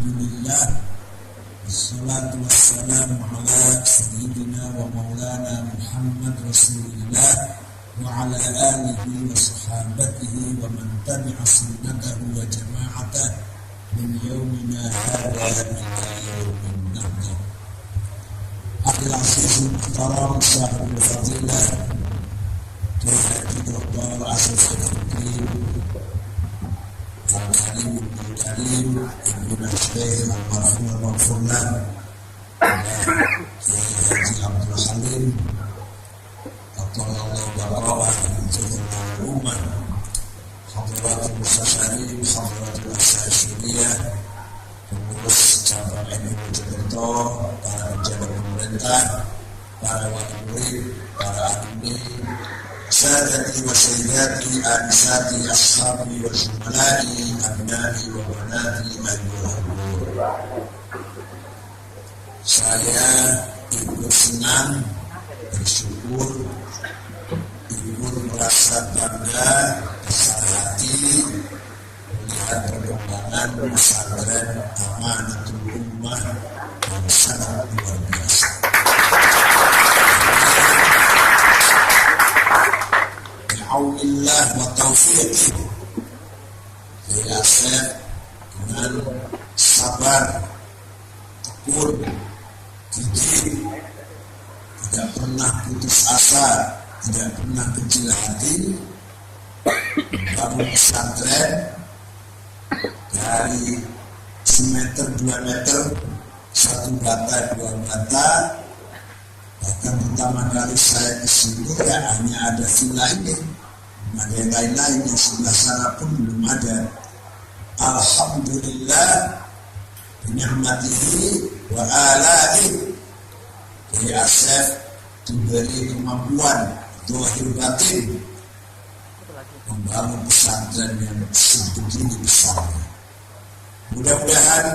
Alhamdulillah, wassalatu wassalamu ala sayyidina wa maulana Muhammad Rasulullah wa ala alihi wa sahabatihi wa man tabi'a sunnatahu wa jama'atah min yawmina hadha ila yawmin nahdah. Akhil aziz muhtaram sahibul fadilah Tuhan Dr. Asif Al-Fikri Al-Karim Al-Karim Ibn Nasir Al-Marhum Al-Furlan Haji Abdul Halim Atauallah Barawah Al-Jumlah Al-Umar Hadratul Musasyarin Hadratul Asyashiriyah pengurus cabang NU Mojokerto, para pejabat pemerintah, para wali murid, para alumni, sadati wa sayyidati, anisati, ashabi wa zumalai, abnai wa banati, ayyuhal. Saya ikut senang, bersyukur, ikut merasa bangga, besar hati melihat perkembangan pesantren Amanatul Ummah yang sangat luar biasa. Bi'aunillah wa taufiqih, saya Asep dengan sabar, tekun, gigih, tidak pernah putus asa, tidak pernah kecil hati, membangun pesantren dari semeter, 2 meter, 1 bata, 2 bata. Bahkan pertama kali saya kesini ya hanya ada villa ini, belum ada yang lain-lain, yang sebelah sana pun belum ada. Alhamdulillah binikmatihi wa alaih, Kiai Asef diberi kemampuan zahir batin membangun pesantren yang sebegini besarnya. Mudah-mudahan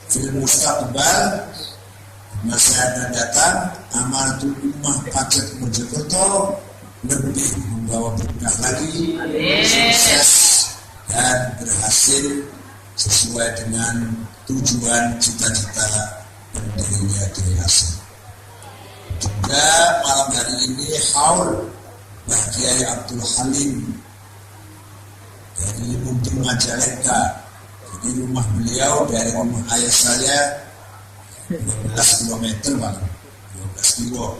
fil mustaqbal masa akan datang Amanatul Ummah Pacet Mojokerto lebih membawa berkah lagi, sukses dan berhasil sesuai dengan tujuan cita-cita pendirinya Kiai Asef. Juga malam hari ini haul Mbah Kiai Abdul Halim dari Munting Majalengka. Jadi rumah beliau dari rumah ayah saya 12 km Bang, 12 kilo.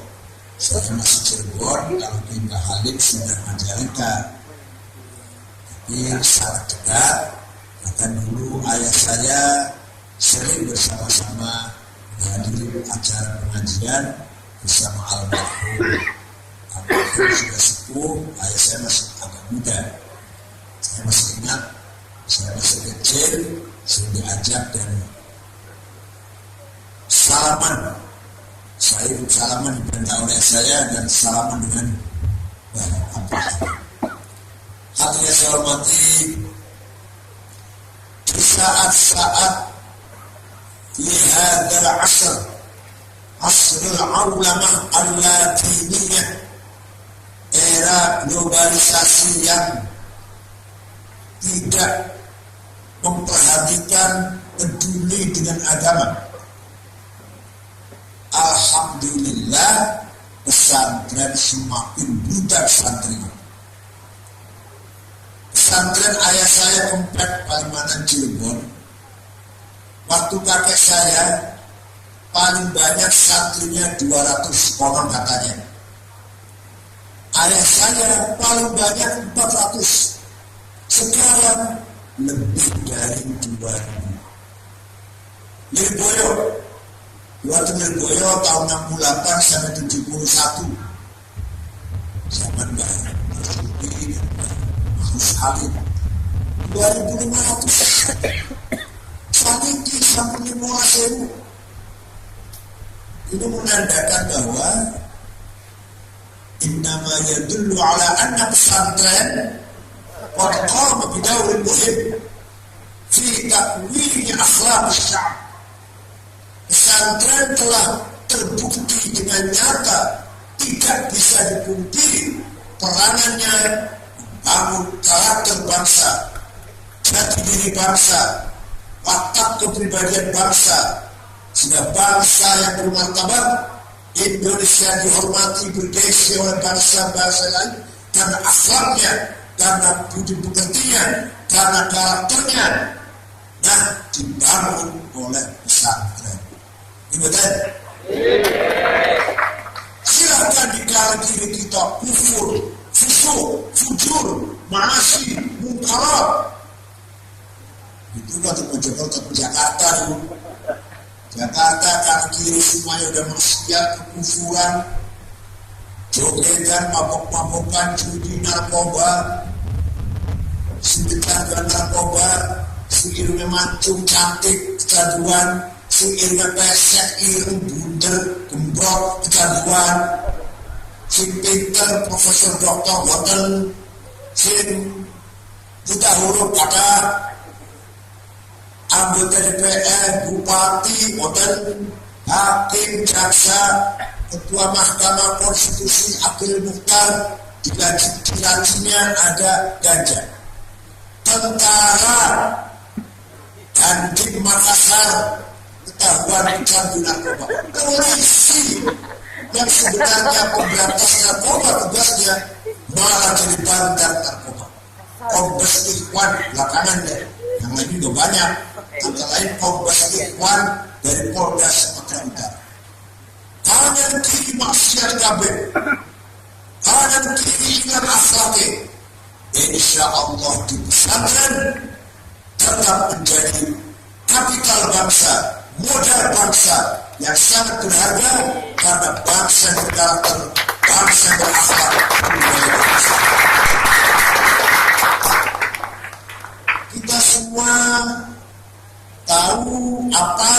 Saya masih Cirebon, kalau di Mbah Halim sudah Majalengka. Jadi sangat dekat. Bahkan dulu ayah saya sering bersama-sama menghadiri acara pengajian bersama almarhum. Almarhum sudah sepuh, ayah saya masih agak muda. Saya masih ingat, saya masih kecil, saya diajak dan salaman. Saya ikut salaman diperintah oleh saya dan salaman dengan Abdul Halim. Hatinya saya hormati, di saat-saat lihadal asrul ulama al-latiniyah, era globalisasi yang tidak memperhatikan, peduli dengan agama. Alhamdulillah pesantren semakin budak santrinya. Pesantren ayah saya Komplek Palimanan Cirebon, waktu kakek saya paling banyak santrinya 200 orang katanya. Ayah saya paling banyak 400. Sekarang lebih dari 2.000. Lirboyo, waktu Lirboyo tahun 68 sampai 71. Zaman Mbah Marzuki, Mahfuz Halim, 2.500. Saniki sampai 15.000. Ini menandakan bahwa innama yadullu ala anna pesantren qad qama bidawrin muhim fi takwin akhlaq asy-sya'b. Pesantren telah terbukti dengan nyata, tidak bisa dipungkiri peranannya membangun karakter bangsa, jati diri bangsa, atap kepribadian bangsa, sehingga bangsa yang bermartabat Indonesia dihormati bergengsi oleh bangsa-bangsa lain karena akhlaknya, karena budi pekertinya, karena karakternya. Nah, dibangun oleh pesantren. Betul? Silahkan di kalangan kiri kita kufur, fujur, maasi, munkarat. Itu kata Mojokerto ke Jakarta dulu. Jakarta kanan kiri semuanya udah maksiat, kekufuran, jogetan, mabok-mabokan, judi, narkoba, sindikat dan narkoba, seiringnya mancung, cantik, kecanduan, seiringnya pesek, ireng, bunder, gembrot, kecanduan, si pinter, profesor, doktor, hotel, sin buta huruf kata, anggota DPR, bupati, hotel, hakim, jaksa, ketua Mahkamah Konstitusi, Akil Mukhtar, di lacinya ada ganja. Tentara Dandim Makassar ketahuan pecandu narkoba. Polisi yang sebenarnya pemberantas narkoba tugasnya malah jadi bandar narkoba. Kombes Ikhwan belakangan deh, yang lain juga banyak. Antara lain Kombes Ikhwan dari Polda Sumatera Utara. Kanan kiri maksiat kabeh, kanan kiri ingat akhlaknya. Insya Allah di pesantren tetap menjadi kapital bangsa, modal bangsa yang sangat berharga karena bangsa yang berkarakter, bangsa yang berakhlak. Kita semua tahu apa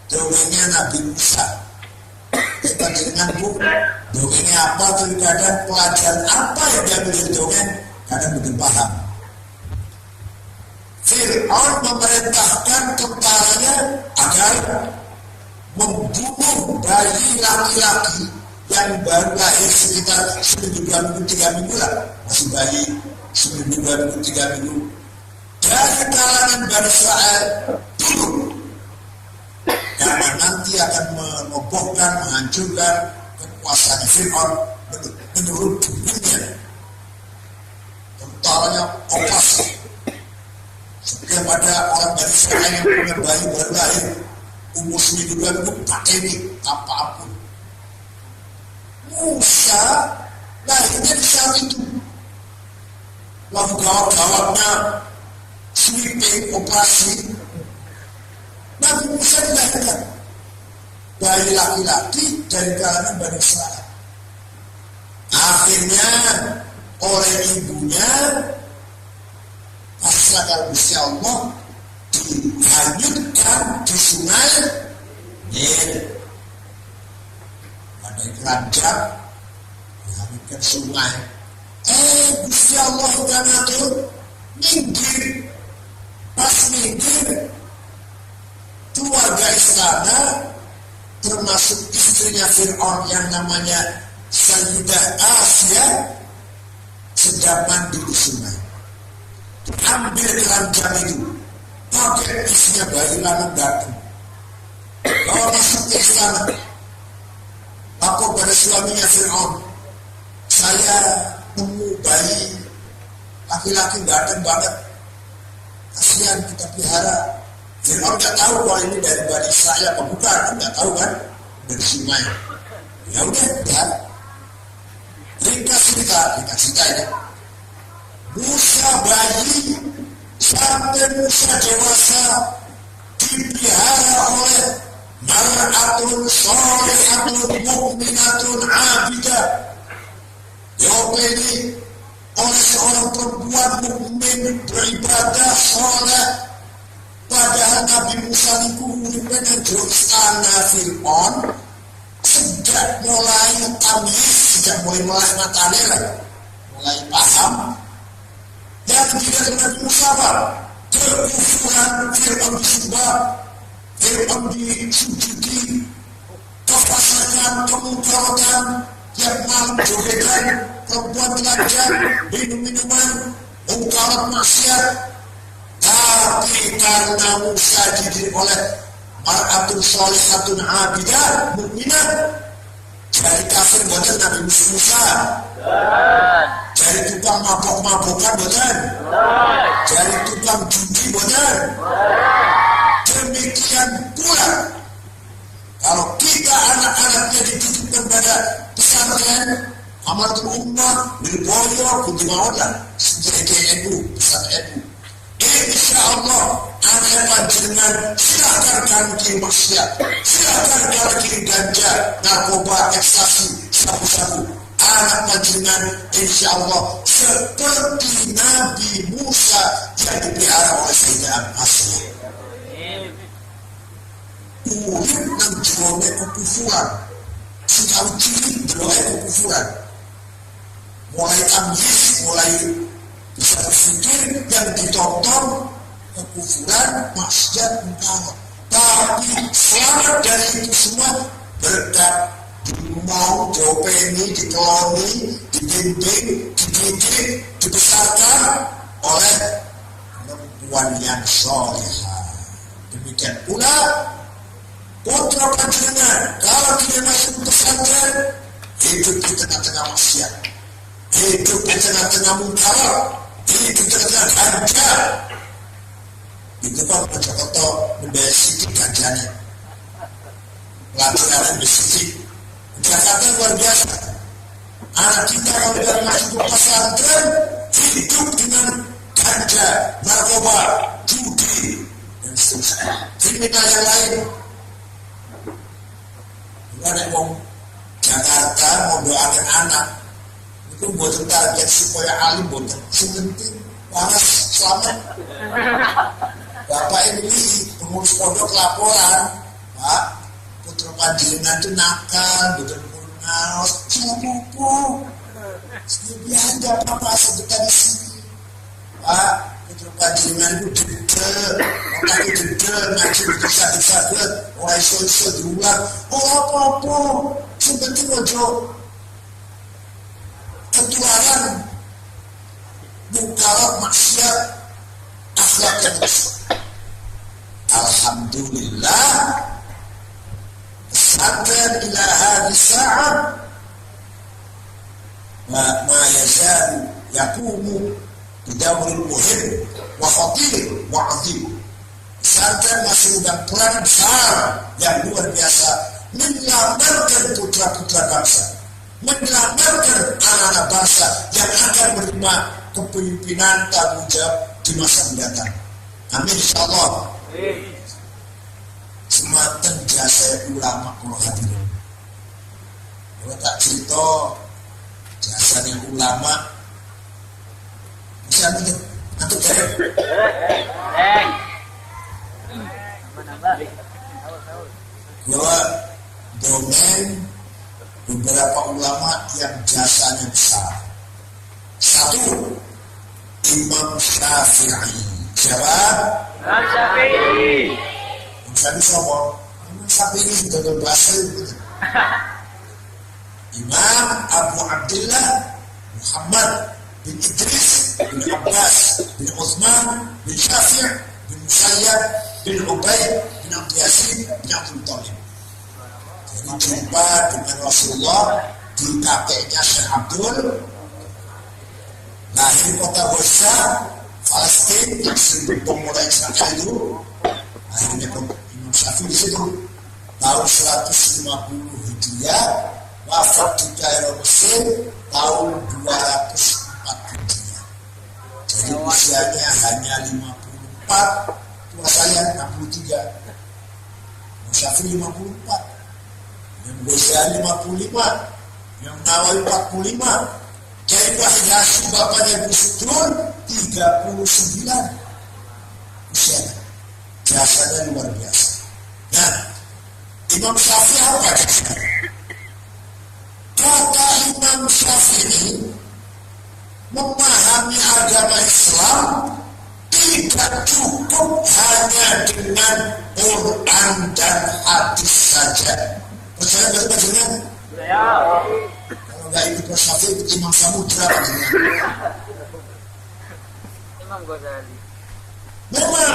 dongengnya Nabi Musa. Kita dengan dongengnya apa, kadang pelajaran apa yang diambil dari dongeng, kadang belum paham. Fir'aun memerintahkan tentaranya agar membunuh bayi laki-laki yang baru lahir sekitar 1 minggu 3 minggu lah, masih bayi 1 minggu 3 minggu, dari kalangan Bani Israel turun karena nanti akan merobohkan, menghancurkan kekuasaan Fir'aun menurut dunia. Tentaranya operasi. Setiap ada orang Bani Israel yang punya bayi baru lahir umur 1 minggu 2 minggu, pakai ini apapun. Musa lahirnya di saat itu. Lalu gawat-gawatnya sweeping operasi. Nabi Musa dilahirkan bayi laki-laki dari kalangan Bani Israel. Akhirnya oleh ibunya pasrah kalau Gusti Allah dihanyutkan di sungai Nil. Ada keranjang dihanyutkan sungai. Gusti Allah udah ngatur minggir. Pas minggir, keluarga istana termasuk istrinya Fir'aun yang namanya Sayyidah Asia sedang mandi di sungai. Ambil keranjang itu, pakai isinya bayi lanang datang, bawa masuk ke istana, lapor pada suaminya Fir'aun, saya nemu bayi laki-laki ganteng banget, kasihan kita pelihara. Fir'aun nggak tahu kalau ini dari Bani Israel apa bukan, nggak tahu kan, dari sungai. Ya udah, ya. Ringkas cerita ini. Musa bayi sampai Musa dewasa dipelihara oleh mar'atun sholihatun mu'minatun abidah. Jawab ini oleh seorang perempuan mukmin beribadah soleh. Padahal Nabi Musa itu uripnya jauh istana Fir'aun sejak mulai tamis, sejak mulai matanya mulai paham. Yang tidak Nabi Musa kekufuran Fir'aun disembah, Fir'aun disujudi, kefasikan, kemungkaran, tiap malam jogetan, perempuan telanjang, minum-minuman, mungkarat maksiat. Tapi karena Musa dididik oleh mar'atun sholihatun abidah mukminah, jadi kafir boten Nabi Musa. Jadi tukang mabok-mabokan boten. Jadi tukang judi boten. Demikian pula kalau kita anak-anaknya dititipkan pada pesantren Amatul Ummah, Wilboyo, Kuntimawadah, Sejak NU, pesantren NU. Insya Allah anak panjenengan silakan kanan kiri maksiat, silakan kanan kiri ganja, narkoba, ekstasi, sabu-sabu. Anak panjenengan insya Allah seperti Nabi Musa yang dipelihara oleh Sayyidina Asli. Urip nang jerone kekufuran, sekali cilik jerone kekufuran. Mulai tamyiz, mulai bisa berpikir yang ditonton kekufuran, maksiat, mungkar. Tapi selamat dari itu semua berkat mau diopeni, dikeloni, dibimbing, dididik, dibesarkan oleh perempuan yang solehah. Demikian pula putra panjenengan kalau dia masuk pesantren hidup di tengah-tengah maksiat, hidup di tengah-tengah mungkar, hidup di tengah-tengah ganja. Itu kan Mojokerto membayar sidik ganjanya, pelajaran besidik. Jakarta luar biasa. Anak kita kalau dari masuk ke pesantren hidup dengan ganja, narkoba, judi dan seterusnya, kriminal yang lain. Ada orang Jakarta mau doakan anak itu buat target supaya alim buat sementing waras selamat. Bapak ini pengurus pondok laporan, Pak, putra panjenengan itu nakal, betul ngaos, salah pupuk. Dia aja Bapak sebentar di sini, Pak. Putra panjenengan itu dedek, orang itu dedek, ngaji bisa-bisa, orang iso-iso diulang. Oh apa-apa, sebentar ojo ketularan, mungkarat, maksiat, akhlak yang rusak. Alhamdulillah, pesantren ila hadis sa'at ma yazalu yaqumu bidawril muhim wa khatir wa azim. Pesantren masih memegang peran besar yang luar biasa menyelamatkan putra-putra bangsa, menyelamatkan anak-anak bangsa yang akan menerima kepemimpinan tanggung jawab di masa mendatang. Amin insyaallah. Sematan jasa ulama kalau hadirin. Kalau tak cerita jasanya ulama bisa nanti bahwa domain beberapa ulama yang jasanya besar. Satu, Imam Syafi'i. Siapa? Imam Syafi'i. Imam Syafi'i siapa? Imam Syafi'i sudah berbahasa itu. Imam Abu Abdullah Muhammad bin Idris bin Abbas bin Uthman bin Syafi' bin Musayyab bin Ubaid bin Abdul Yasin bin Abdul Talib. Jadi jumpa dengan Rasulullah di kakeknya Syekh Abdul, lahir kota Gaza, Palestina, yang sering mulai Israel itu. Akhirnya Imam Syafi'i di situ tahun 150 Hijriah, wafat di Kairo Mesir tahun 204 Hijriah. Jadi usianya hanya 54, tua saya 63. Imam Syafi'i 54, yang Ghazali 55, yang Nawawi 45, Kiai Wahid Hasyim bapaknya Gus Dur 39 usianya. Jasanya luar biasa. Nah, Imam Syafi'i apa jasanya? Kata Imam Syafi'i, memahami agama Islam tidak cukup hanya dengan Quran dan hadis saja. Percaya nggak bacanya? Ya. Kalau nggak ikut Imam Syafi'i, ikut Imam Samudra bacanya. Imam Ghazali. Memang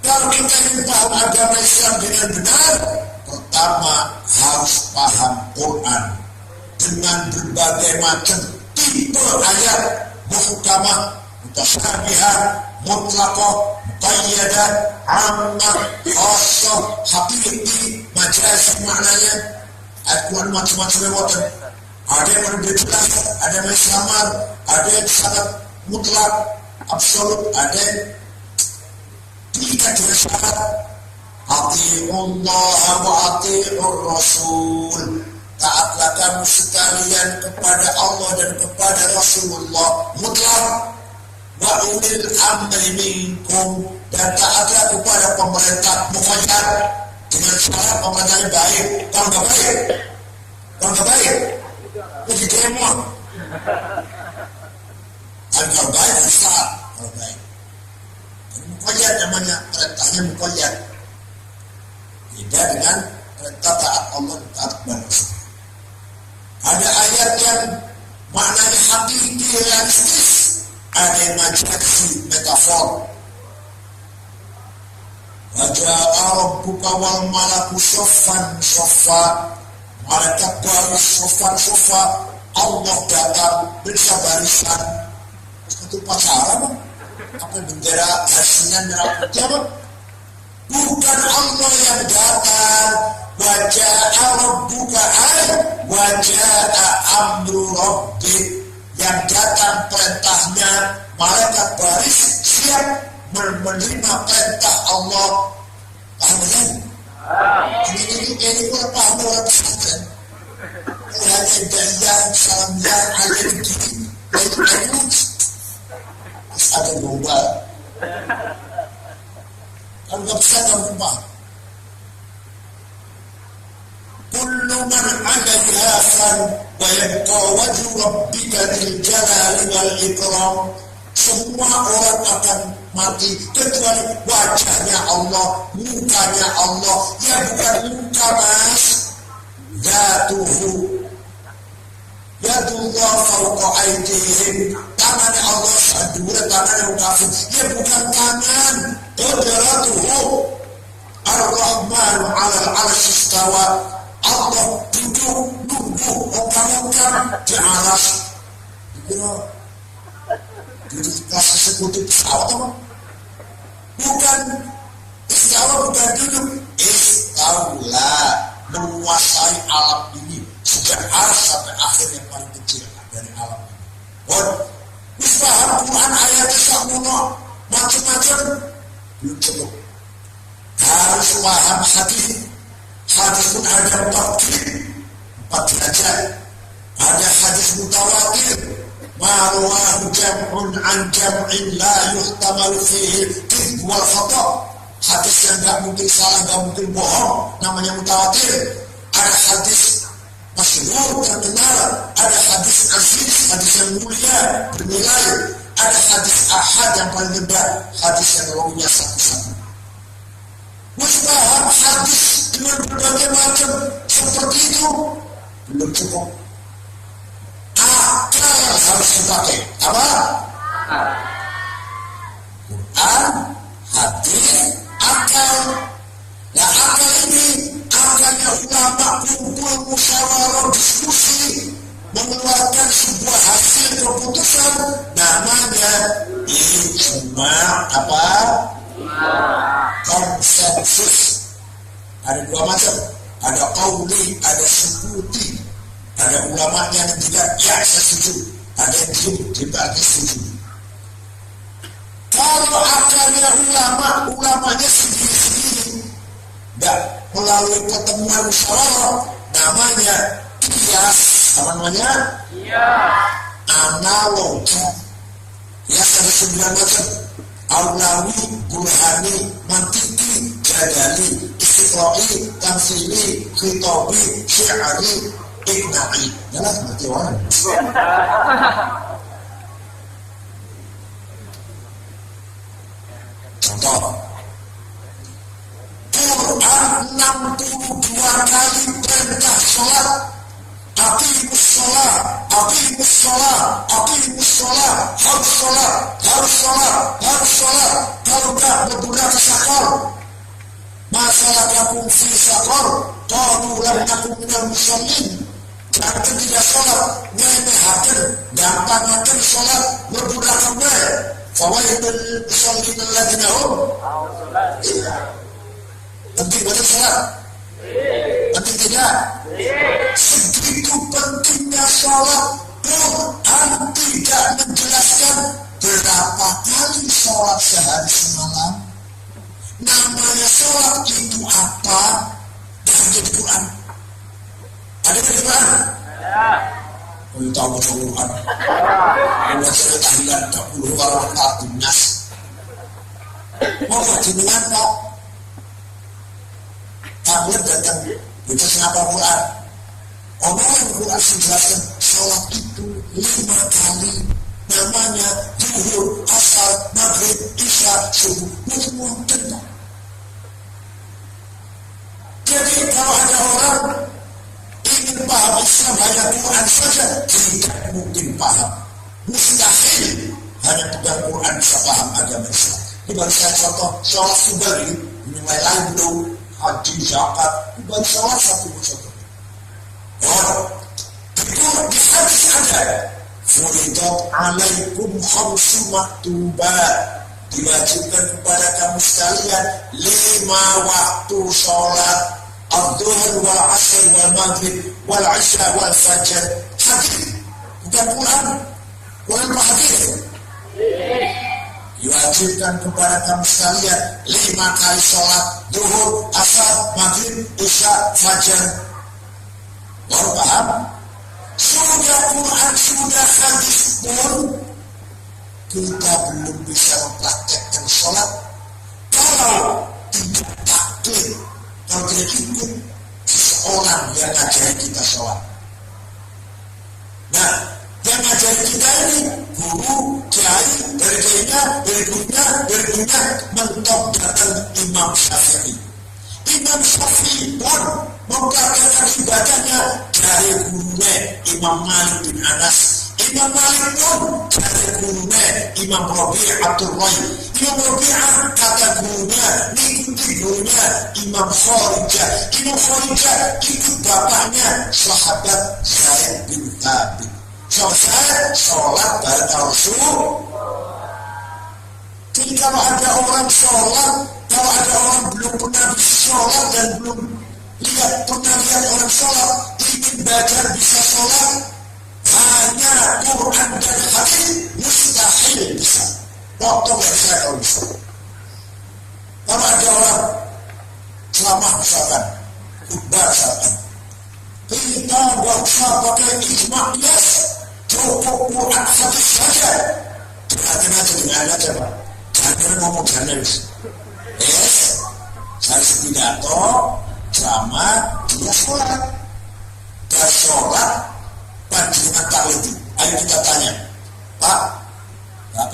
kalau kita ingin paham agama Islam dengan benar, pertama harus paham Quran dengan berbagai macam tipe ayat, muhkamah, mutasyabihat, mutlaqah, muqayyadah, ammah, khassah, haqiqi, majazi maknanya. Ayat Quran macam-macam lewatan. Ada yang lebih jelas, ada yang samar, ada yang sangat mutlak, absolut, ada yang terikat dengan syarat. Ati'ullah wa ati'ur Rasul. Taatlah kamu sekalian kepada Allah dan kepada Rasulullah mutlak. Wa ulil amri minkum, dan taatlah kepada pemerintah muqayyad dengan syarat pemerintahnya baik. Kalau nggak baik, jadi demo. Kalau baik harus taat. Kalau baik, muqayyad namanya, perintahnya muqayyad. Beda dengan perintah taat Allah dan taat kepada Rasul. Ada ayat yang maknanya hakiki, realistis, ada yang majazi, metafor. Waja'a rabbuka wal malaku saffan saffa, malaikat baris saffan saffa, Allah datang barisan. Itu pacaran, apa bendera hasinan merah putih apa? Bukan Allah yang datang. Waja'a rabbuka waja'a amru rabbik, yang datang perintahnya, malaikat baris siap menerima perintah Allah. Paham kan? Ini pun paham orang pesantren. Hanya daya salamnya alim gini, lain terus ada global. Kalau nggak bisa kamu paham. Kullu man 'alaiha fan wa yabqa wajhu rabbika dzil jalali wal ikram. Semua orang akan mati kecuali wajahnya Allah, mukanya Allah. Ya bukan muka mas, yatuhu, yatullah fawqa aydihim. Tangannya Allah sadura, tangannya kafir. Ya bukan tangan. Qadratuhu ar-Rahman 'ala al-'arsy istawa. Allah duduk nunggu orang-orang di atas. Duduk kelas eksekutif pesawat apa? Bukan istawa, bukan duduk. Istaula, menguasai alam ini sejak aras sampai akhir yang paling kecil dari alam ini. Paham Quran ayatnya sakmono macam-macam belum cukup. Harus paham hadis. Hadis pun ada 4 derajat. Ada hadis mutawatir, marwahu jam'un an jam'in la yuhtamalu fihi kadhib wal khata'. Hadis yang gak mungkin salah, gak mungkin bohong, namanya mutawatir. Ada hadis masyhur terkenal, ada hadis aziz, hadis yang mulia bernilai, ada hadis ahad yang paling rendah, hadis yang rawinya satu-satu. Mustahab hadis dengan berbagai macam seperti itu belum cukup. Akal harus dipakai. Apa? Quran, hadis, akal. Nah akal ini akalnya ulama kumpul musyawarah diskusi mengeluarkan sebuah hasil keputusan, namanya ijma'. Apa? Konsensus. Ada 2 macam, ada qauli, ada sukuti. Ada ulama yang tidak ya setuju, ada yang tidak setuju. Kalau akalnya ulamanya sendiri-sendiri, tidak melalui pertemuan musyawarah, namanya kias. Apa namanya? Analogi. Kias ada 9 macam. Aulawi, burhani, mantiki, jadali, istiqra'i, tamsili, khitabi, syi'ari, iqna'i. Jelas berarti orang. Contoh, Quran 62 kali perintah sholat. Aqimus sholat, aqimus sholat, aqimus sholat, harus sholat, harus sholat, harus sholat. Kalau tidak menggunakan lam takun minal musallin. Jangan tidak sholat, ngemehaken, gampangkan sholat, berbudakan baik. Fawailul musallin alladziina hum. Penting banget sholat. Penting tidak? Segitu pentingnya sholat, Quran tidak menjelaskan berapa kali sholat sehari semalam. Namanya sholat itu apa? Dan jadi Quran. Ada di Quran? Kau tahu Quran? Kau cerita tahlilan 10 rakaat nas. Mau jenengan Pak? Kamu datang kita kenapa Quran? Orang Quran menjelaskan sholat itu 5 kali. Namanya zuhur, asar, maghrib, isya, subuh. Semua tentang. Jadi kalau ada orang ingin paham Islam hanya Quran saja, tidak mungkin paham. Mustahil hanya pegang Quran bisa paham agama Islam. Ini baru saya contoh sholat subuh ini mulai lain belum haji zakat. Ini baru salah satu contoh. Itu di hadis ada. Furidat alaikum khamsu maktubat. Diwajibkan kepada kamu sekalian 5 waktu sholat. Ad-dhuhr wal asr wal maghrib wal isya wal fajr. Hadis bukan Quran. Quran hadis. Diwajibkan kepada kamu sekalian 5 kali sholat, zuhur, asar, maghrib, isya, fajar. Baru paham? Sudah Quran, sudah hadis pun kita belum bisa mempraktekkan sholat kalau tidak taklid, kalau tidak ikut seseorang yang ngajari kita sholat. Nah, yang ngajari kita ini guru, kiai, dari gurunya mentok datang Imam Syafi'i. Imam Syafi'i pun mempraktikkan ibadahnya dari gurunya Imam Malik bin Anas. Imam Malik pun dari gurunya Imam Rabi'atul Rai. Imam Rabi'ah kata gurunya, ikuti gurunya Imam Kharijah. Imam Kharijah ikut bapaknya sahabat Zaid bin Thabit. Selesai sholat bareng Rasul. Jadi kalau ada orang sholat, kalau ada orang belum pernah sholat dan belum pernah lihat orang sholat, ingin belajar bisa sholat, hanya Quran dan hadis mustahil bisa. Potong saya kalau bisa. Kalau ada orang ceramah misalkan, khutbah misalkan, kita nggak usah pakai ijma' bias, cukup Quran hadis saja. Dengarkan aja, dengarkan aja Pak. Jangan ngomong jurnalis. Saya pidato, ceramah, dia sholat. Dan sholat, panjangan taklidi. Ayo kita tanya, Pak,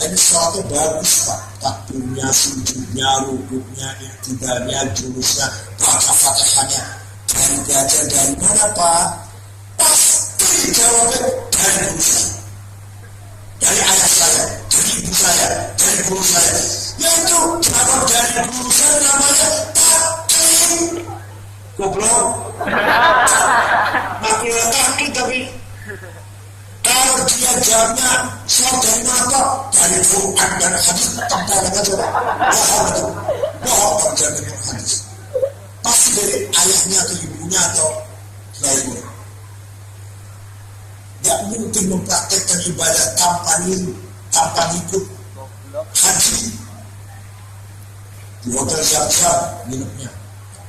ini sholatnya bagus Pak. Takbirnya, sujudnya, rukuknya, iktidalnya, jurusnya, baca fatihahnya. Dari belajar dari mana Pak? Pasti jawabnya dari guru saya. Dari ayah saya, dari ibu saya, dari guru saya. Yaitu jawab dari guru saya namanya taklid. Goblok. Makhluk taklid tapi kalau dia jawabnya soal dari mana? Dari Quran dan hadis, tempelin aja. Bohong dari hadis. Pasti dari ayahnya atau ibunya atau lainnya. Tidak mungkin mempraktekkan ibadah tanpa niru, tanpa ikut haji. Di hotel Zam-Zam minumnya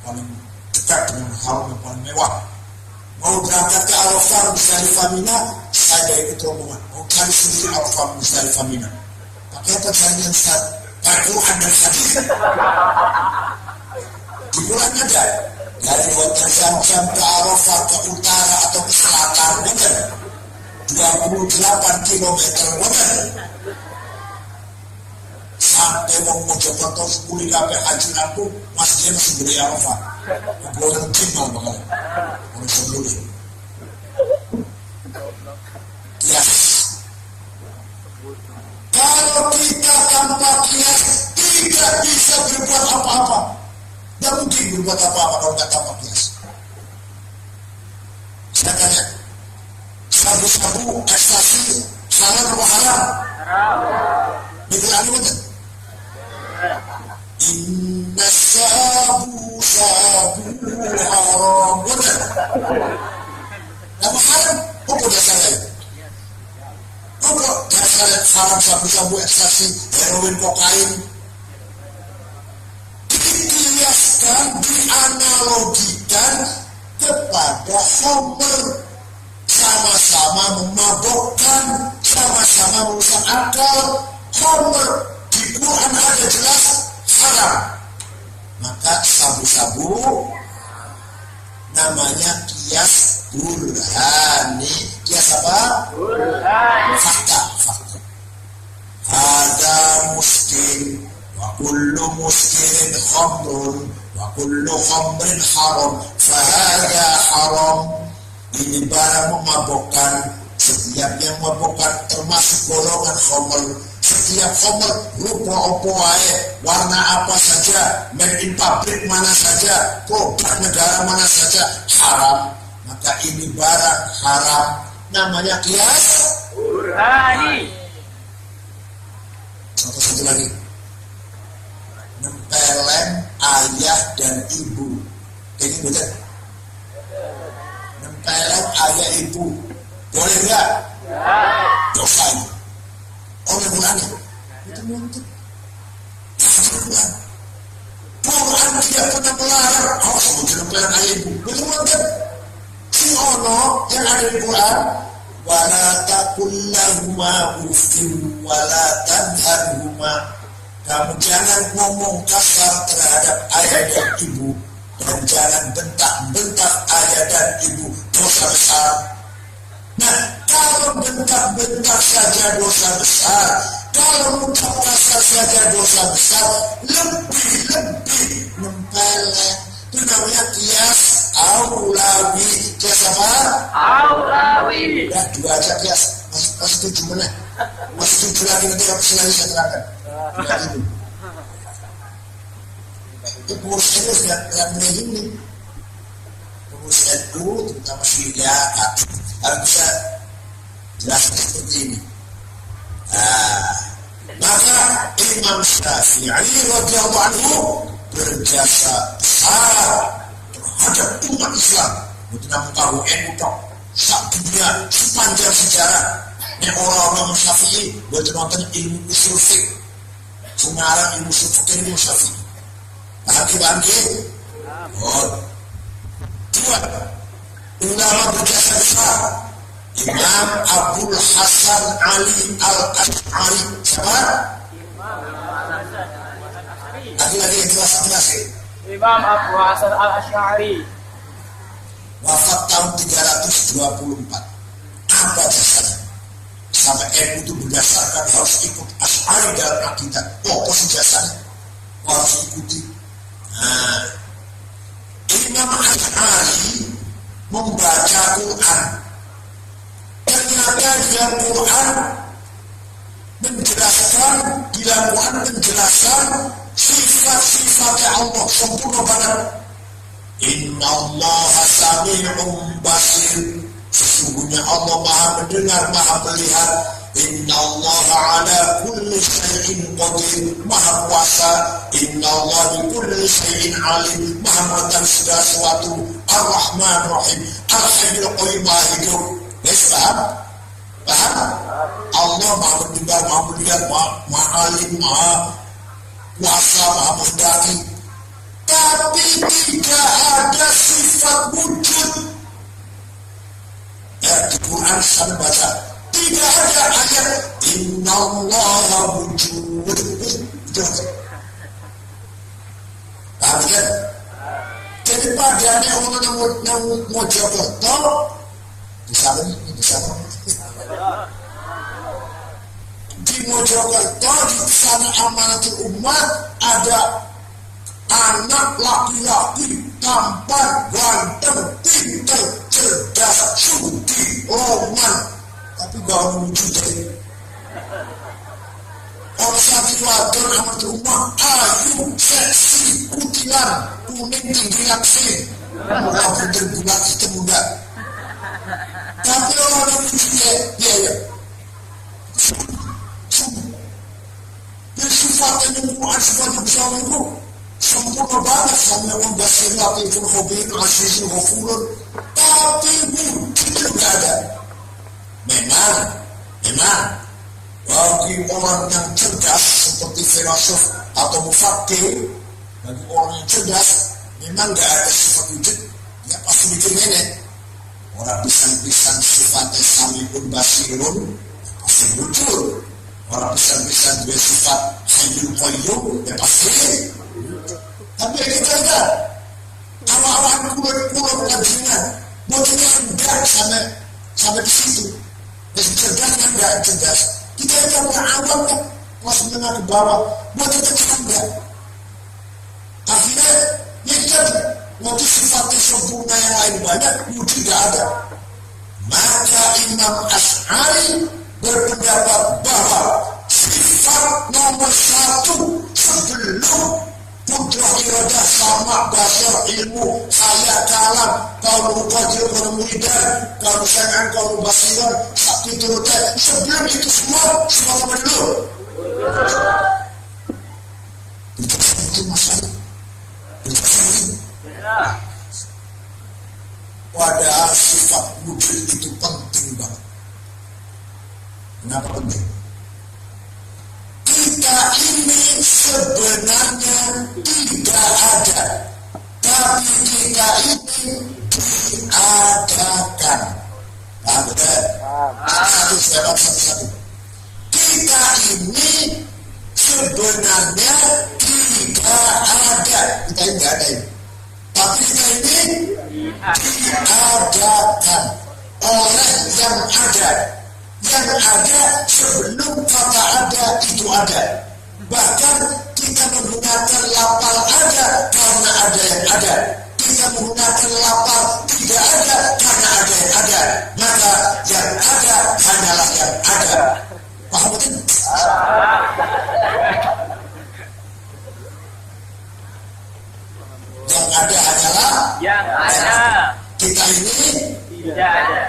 paling dekat dengan hal yang paling mewah. Mau berangkat ke Arafah Musdalifah Mina, saya ikut rombongan. Mau cari sendiri Arafah Musdalifah Mina. Pakai apa caranya Ustaz? Pakai Quran dan hadis. Di Quran ada dari hotel Zam-Zam ke Arafah ke utara atau ke selatan, benar? 28 km benar. Sampai mau Mojokerto 10 km haji aku masjidnya masih gede Arafah. Orang Cimal bakal orang sebelumnya. Kias. Kalau kita tanpa kias tidak bisa berbuat apa-apa. Tidak mungkin berbuat apa-apa kalau tidak tanpa kias. sabu ekstasi halal apa haram? Dibilangin betul. Inna sabu haram betul. Apa haram? Apa dasarnya? Apa dasarnya haram sabu ekstasi, heroin, kokain? Dikiaskan, dianalogikan kepada homer, sama-sama memabokkan, sama-sama merusak akal. Homer di Quran ada jelas haram, maka sabu-sabu namanya kias burhani. Kias apa? Burhani. Fakta. Ada muskil wa kullu muskilin khamrun wa kullu khamrin haram fahada haram. Ini barang memabokkan, setiap yang memabokkan termasuk golongan khamr. Setiap khamr rupa opo ae, warna apa saja, made in pabrik mana saja, produk negara mana saja haram. Maka ini barang haram, namanya kias burhani. Satu lagi, nempeleng ayah dan ibu. Ini betul. Nempeleng ayah ibu boleh nggak? Dosa itu. Oleh mulanya itu muncul. Quran tidak pernah melarang. Oh, sebut nempeleng ayah ibu. Betul muncul. Si ono yang ada di Quran, wala taqul lahuma uffin wala tanharhuma. Kamu jangan ngomong kasar terhadap ayah dan ibu, dan jangan bentak-bentak ayah dan ibu, dosa besar. Nah, kalau bentak-bentak saja dosa besar, kalau mengucap kasar saja dosa besar, lebih nempeleng. Itu namanya kias aulawi. Kias apa? Aulawi. Ya, dua aja kias. Masih 7 menit. Masih 7 lagi, nanti habis lagi saya terangkan. Ya, itu pengurus NU yang ini. Pengurus NU, terutama Syria, harus bisa jelaskan seperti ini. Maka Imam Syafi'i radhiyallahu anhu berjasa besar terhadap umat Islam. Kita tahu NU tok sak dunia sepanjang sejarah. Ini orang-orang Syafi'i buat nonton ilmu usul fiqh. Sekarang ilmu usul fiqh ilmu Syafi'i. Bangki. Oh. Dua ulama berjasa besar. Imam Abdul Hasan Ali Al-Ash'ari. Siapa? Lagi yang jelas Imam Abu Hasan Al-Ash'ari. Wafat tahun 324. Apa dasarnya? Sampai NU itu berdasarkan harus ikut Ash'ari dalam akidah. Apa sih dasarnya? Harus ikuti. Imam Ash'ari membaca Quran. Ternyata dia Quran menjelaskan, dilakukan penjelasan sifat-sifatnya Allah sempurna banget. Inna Allah sami'un basir. Sesungguhnya Allah maha mendengar, maha melihat. Inna Allah ala kulli syai'in qadir. Maha kuasa. Inna Allah bi kulli syai'in alim. Maha mengetahui segala sesuatu. Ar-Rahman Rahim. Al-Hayyul Qayyum maha hidup. Paham? Paham? Allah maha mendengar, maha melihat, maha alim, maha kuasa, maha menghendaki. Tapi tidak ada sifat wujud. Ya, di Quran saya baca tidak ada ayat Inna Allah wujud. Paham kan? Jadi padanya orang yang mau jawab bisa di Mojokerto di sana Amanatul Umat ada anak laki-laki tampan, ganteng, pintar, cerdas, sudi, roman, tapi gak lucu deh. Orang satu wadon Amanatul Umat ayu, seksi, kutilan, kuning, tinggi, langsing, rambut terbulat, hitam muda. Tapi orang lucunya iya. Yang sifatnya nyembuhan sebagai bisa itu sempurna banget sama yang basir latifun khobir azizun ghafurun, tapi itu nggak ada. Memang bagi orang yang cerdas seperti filosof atau mufakir, bagi orang yang cerdas memang nggak ada sifat wujud, ya pasti bikin nenek. Orang pisan-pisan sifatnya samiun basirun pasti wujud. Orang pisan-pisan juga sifat hayyul qayyum ya pasti. Tapi kita enggak. Awal-awal pulau kajian, buatnya enggak sampai di situ. Dan cerdasnya enggak cerdas. Kita yang awam kan masuk menengah ke bawah, buatnya kita enggak. Akhirnya ya kita nanti sifatnya sempurna yang lain banyak, wujud tidak ada. Maka Imam Asy'ari berpendapat bahwa sifat nomor satu sebelum putra iradah sama basar ilmu hayat kalam kalau qadir kalau muridan kalau sangan kalau basiran sakti turutan sebelum itu semua dulu itu masalah padahal sifat wujud itu penting banget. Kenapa penting? Kita ini sebenarnya tidak ada, tapi kita ini diadakan. Satu. Kita ini sebenarnya tidak ada. Kita ini tidak ada ini. Tapi kita ini diadakan oleh yang ada. Yang ada sebelum kata ada itu ada. Bahkan kita menggunakan lapal ada karena ada yang ada. Kita menggunakan lapal tidak ada karena ada yang ada. Maka yang ada hanyalah yang ada. Paham betul? Yang ada hanyalah yang ada. Kita ini Tidak ada.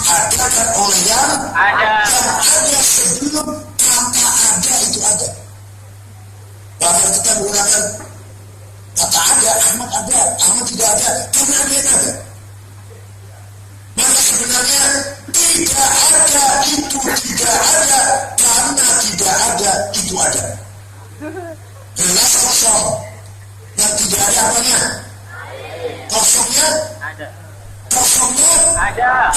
diadakan oleh yang Ada. Yang ada sebelum kata ada itu ada. Bahkan kita menggunakan kata ada, Ahmad tidak ada, karena ada yang ada. Maka sebenarnya tidak ada itu tidak ada, karena tidak ada itu ada. Gelas kosong, yang tidak ada apanya? Kosongnya? Ada. Kosongnya? Ada.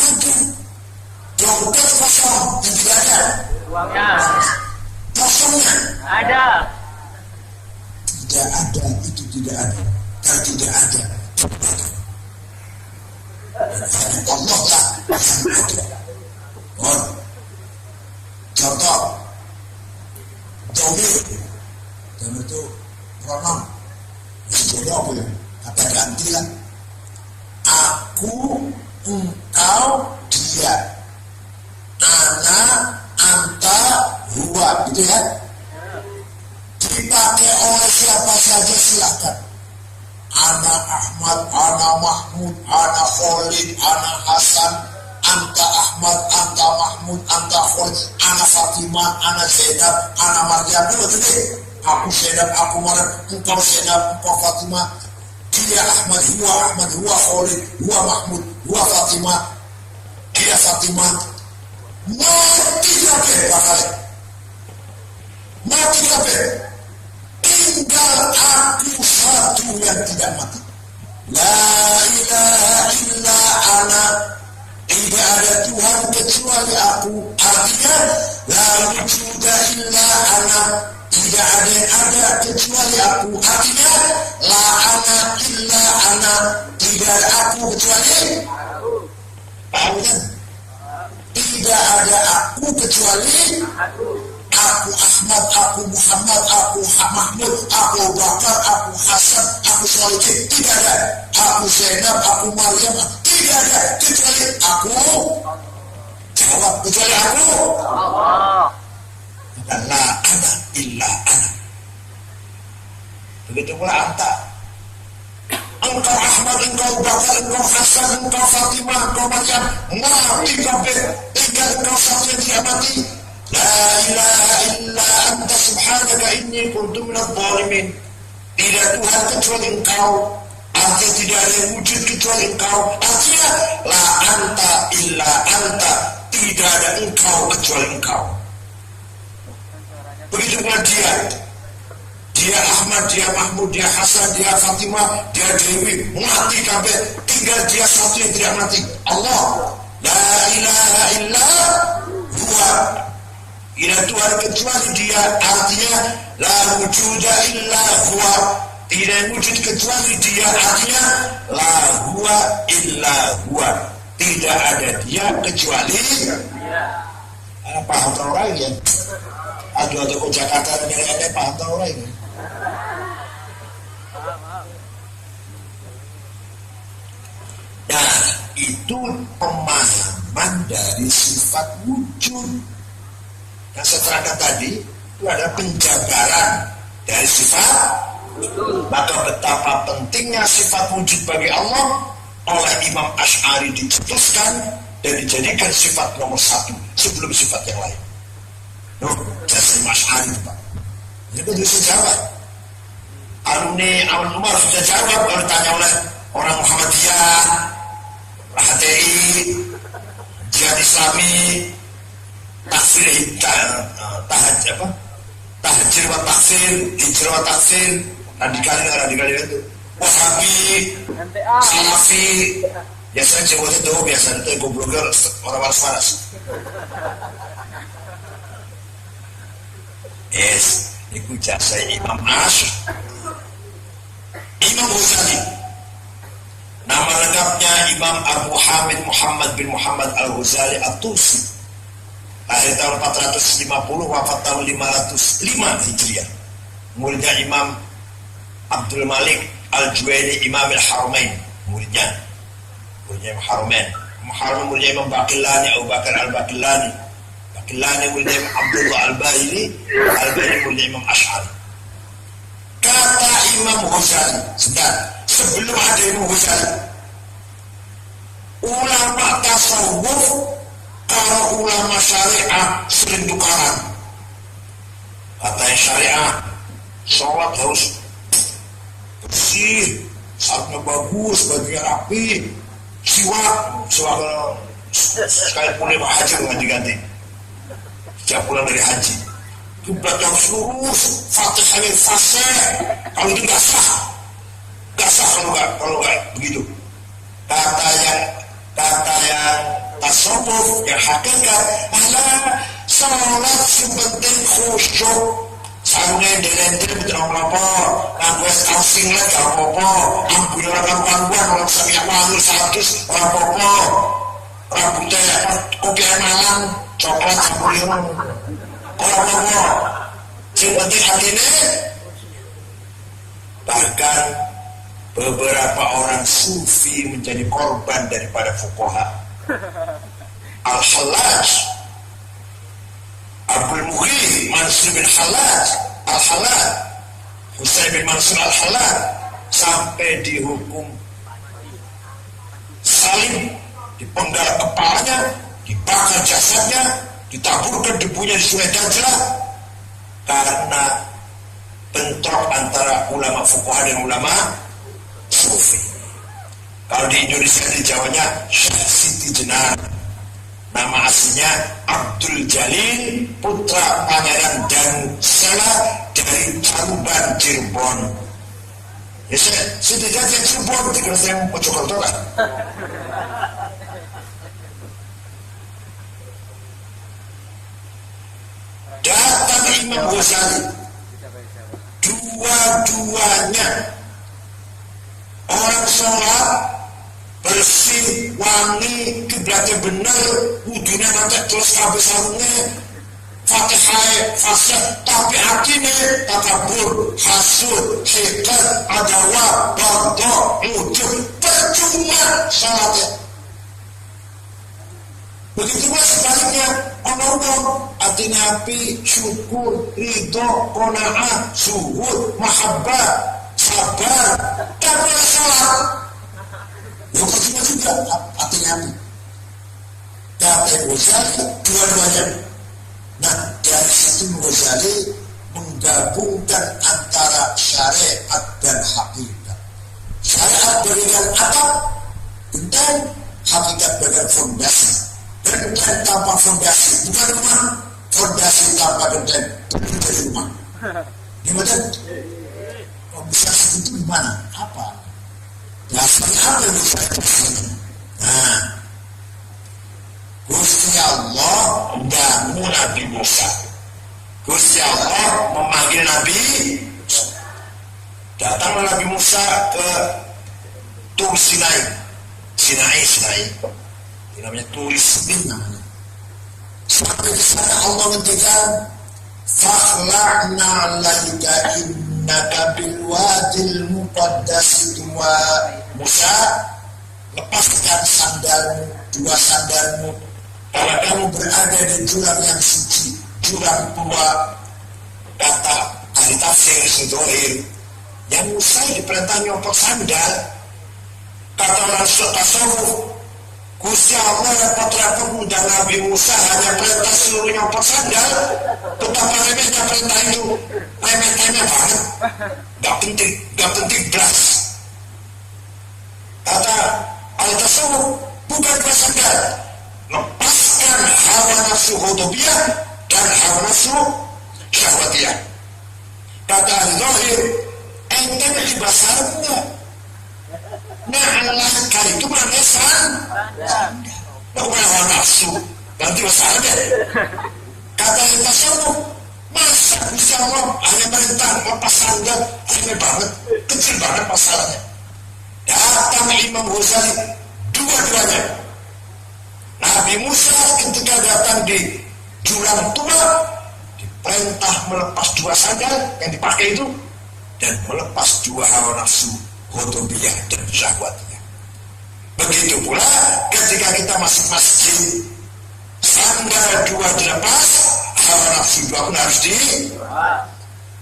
Dompet kosong, yang tidak ada. Uangnya. Kosongnya? Ada. Tidak ada, itu tidak ada. Kalau tidak ada, Allah lah yang ada. Contoh, domir itu pronom. Jadi apa ya? Kata ganti lah. Aku, engkau, dia. Ana, anta, huwa. Gitu ya. Dipakai oleh siapa saja silakan. Ana Ahmad, ana Mahmud, ana Khalid, ana Hasan, anta Ahmad, anta Mahmud, anta Khalid, ana Fatimah, ana Zainab, ana Maryam. Aku Zainab, aku Maryam, engkau Zainab, engkau Fatimah. Dia Ahmad, huwa Khalid, huwa Mahmud, huwa Fatimah. Dia Fatimah. Mati kabeh bakal. Mati kabeh. Tinggal aku satu yang tidak mati. La ilaha illa ana. Tidak ada Tuhan kecuali aku. Artinya la wujuda illa ana. Tidak ada yang ada kecuali aku. Artinya la ana illa ana. Tidak ada aku kecuali aku. Tidak ada aku kecuali aku. Aku Ahmad, aku Muhammad, aku Mahmud, aku Bakar, aku Hasan, aku Solihin. Tidak ada. Aku Zainab, aku Maryam. Tidak ada kecuali aku. Jawab, kecuali aku. Allah. La ana illa ana. Begitu pula anta. Engkau Ahmad, engkau Bakar, engkau Hasan, engkau Fatimah, engkau Maryam. Mati kabeh. Tidak, engkau satu yang tidak mati. La ilaha illa anta subhanaka inni kuntu minadh dhalimin. Tidak Tuhan kecuali engkau. Artinya tidak ada yang wujud kecuali engkau. Artinya la anta illa anta. Tidak ada engkau kecuali engkau. Begitu pula dia Ahmad, dia Mahmud, dia Hasan, dia Fatimah, dia Dewi, mati kabeh. Tinggal dia satu yang tidak mati, Allah. La ilaha illa huwa. Tidak Tuhan kecuali dia. Artinya la wujuda illa huwa. Tidak wujud kecuali dia. Artinya la huwa illa huwa. Tidak ada dia kecuali paham orang ya. Aduh ke Jakarta ini paham orang ini. Nah, itu pemahaman dari sifat wujud. Yang saya terangkan tadi itu adalah penjabaran dari sifat. Maka betapa pentingnya sifat wujud bagi Allah oleh Imam Asy'ari dicetuskan dan dijadikan sifat nomor satu sebelum sifat yang lain. Jasa Imam Asy'ari Pak. Ini kan bisa jawab. Alumni Amal Umar sudah jawab kalau ditanya oleh orang Muhammadiyah, HTI, Jihad Islami, tahajir wa takfir, hijrah wa takfir, radikal itu, Wahabi, Salafi, biasanya jawabnya itu biasa itu gobloknya orang waras. Yes, itu jasa Imam Imam Ghazali. Nama lengkapnya Imam Abu Hamid Muhammad bin Muhammad Al-Ghazali At-Tusi. Lahir tahun 450, wafat tahun 505 Hijriah. Muridnya Imam Abdul Malik Al-Juwaini Imam Al-Haramain. Muridnya Imam Haramain. Muridnya Imam Baqillani Abu Bakar Al-Baqillani. Baqillani muridnya Imam Abdullah Al-Bahili. Al-Bahili muridnya Imam Asy'ari. Kata Imam Ghazali, sebelum ada Imam Ghazali, ulama tasawuf kalau ulama syariah sering tukaran. Kata yang syariah, sholat harus bersih, saatnya bagus, bajunya rapi, siwak sekalipun lima haji nggak diganti. Setiap pulang dari haji, kiblat yang lurus, fatihahnya fasih. Kalau itu nggak sah kalau nggak begitu. Kata yang tasawuf yang hakikat, sholat sepenting khusyuk. Sange delendel betul apa? Aku tahu singlet gak apa-apa. Ambil orang pangguan orang samiak wangi 100 orang apa-apa. Rambutnya kopi malam coklat sampulnya orang apa-apa. Yang penting hatinya. Bahkan beberapa orang sufi menjadi korban daripada fuqaha. Al-Hallaj Abdul Mughith Mansur bin Hallaj Al-Hallaj Husain bin Mansur Al-Hallaj sampai dihukum salib, dipenggal kepalanya, dibakar jasadnya, ditaburkan debunya di Sungai Dajlah karena bentrok antara ulama fuqaha dan ulama sufi. Kalau di Indonesia di Jawanya Syekh Siti Jenar, nama aslinya Abdul Jalil putra Pangeran Danussala dari Caruban Cirebon. Ya saya tidak dari Cirebon, tidak saya Mojokerto lah. Datang Imam Ghazali, dua-duanya orang sholat bersih, wangi, kiblatnya benar, wudunya nanti terus habis sarungnya, fatihah, fasih, tapi hatinya takabur, hasud, hikat, adawa, bantah, ujub, percuma salatnya. Begitu pula sebaliknya, orang-orang hatinya api, syukur, ridho, qanaah, zuhud, mahabbah, sabar, dan boleh salat. Yang percuma juga hatinya api. Kata Ghazali dua-duanya. Nah, dari situ Ghazali menggabungkan antara syariat dan hakikat. Syariat berikan atap, dan hakikat berikan fondasi. Genteng tanpa fondasi bukan rumah, fondasi tanpa genteng bukan rumah. Gimana? Fondasi itu gimana? Apa? Dasarnya apa yang bisa itu? Nah, Gusti Allah bangun Nabi Musa. Gusti Allah memanggil Nabi. Datang Nabi Musa ke Tur Sinai. Sinai. Ini namanya tulis namanya. Sampai di sana Allah ngendikan, "Fakhla'na 'alaika innaka bil wadil muqaddas wa Musa, lepaskan sandalmu, dua sandalmu, karena kamu berada di jurang yang suci, jurang tua." Kata ahli tafsir Sidohir, yang Musa diperintah nyopot sandal. Kata orang tasawuf, Gusti Allah repot-repot undang Nabi Musa hanya perintah suruh nyopot sandal. Betapa remehnya perintah itu, remeh-remeh banget, gak penting belas. Kata al-tasawuf, bukan sandal, lepaskan hawa nafsu hudubiyah dan hawa nafsu syahwatiyah. Kata al-zahir, ente libas sarungnya. Nah, alangkah itu manesan. Nah, bukan hawa nafsu. Nanti masalahnya. Kata yang tasawuf, masa Gusti Allah hanya perintah lepas sandal, remeh banget, kecil banget masalahnya. Datang Imam Ghazali, dua-duanya. Nabi Musa ketika datang di jurang tua, diperintah melepas dua sandal yang dipakai itu, dan melepas dua hawa nafsu hudubiyah dan syahwatiyah. Begitu pula ketika kita masuk masjid, sandal dua dilepas, hawa nafsu dua pun harus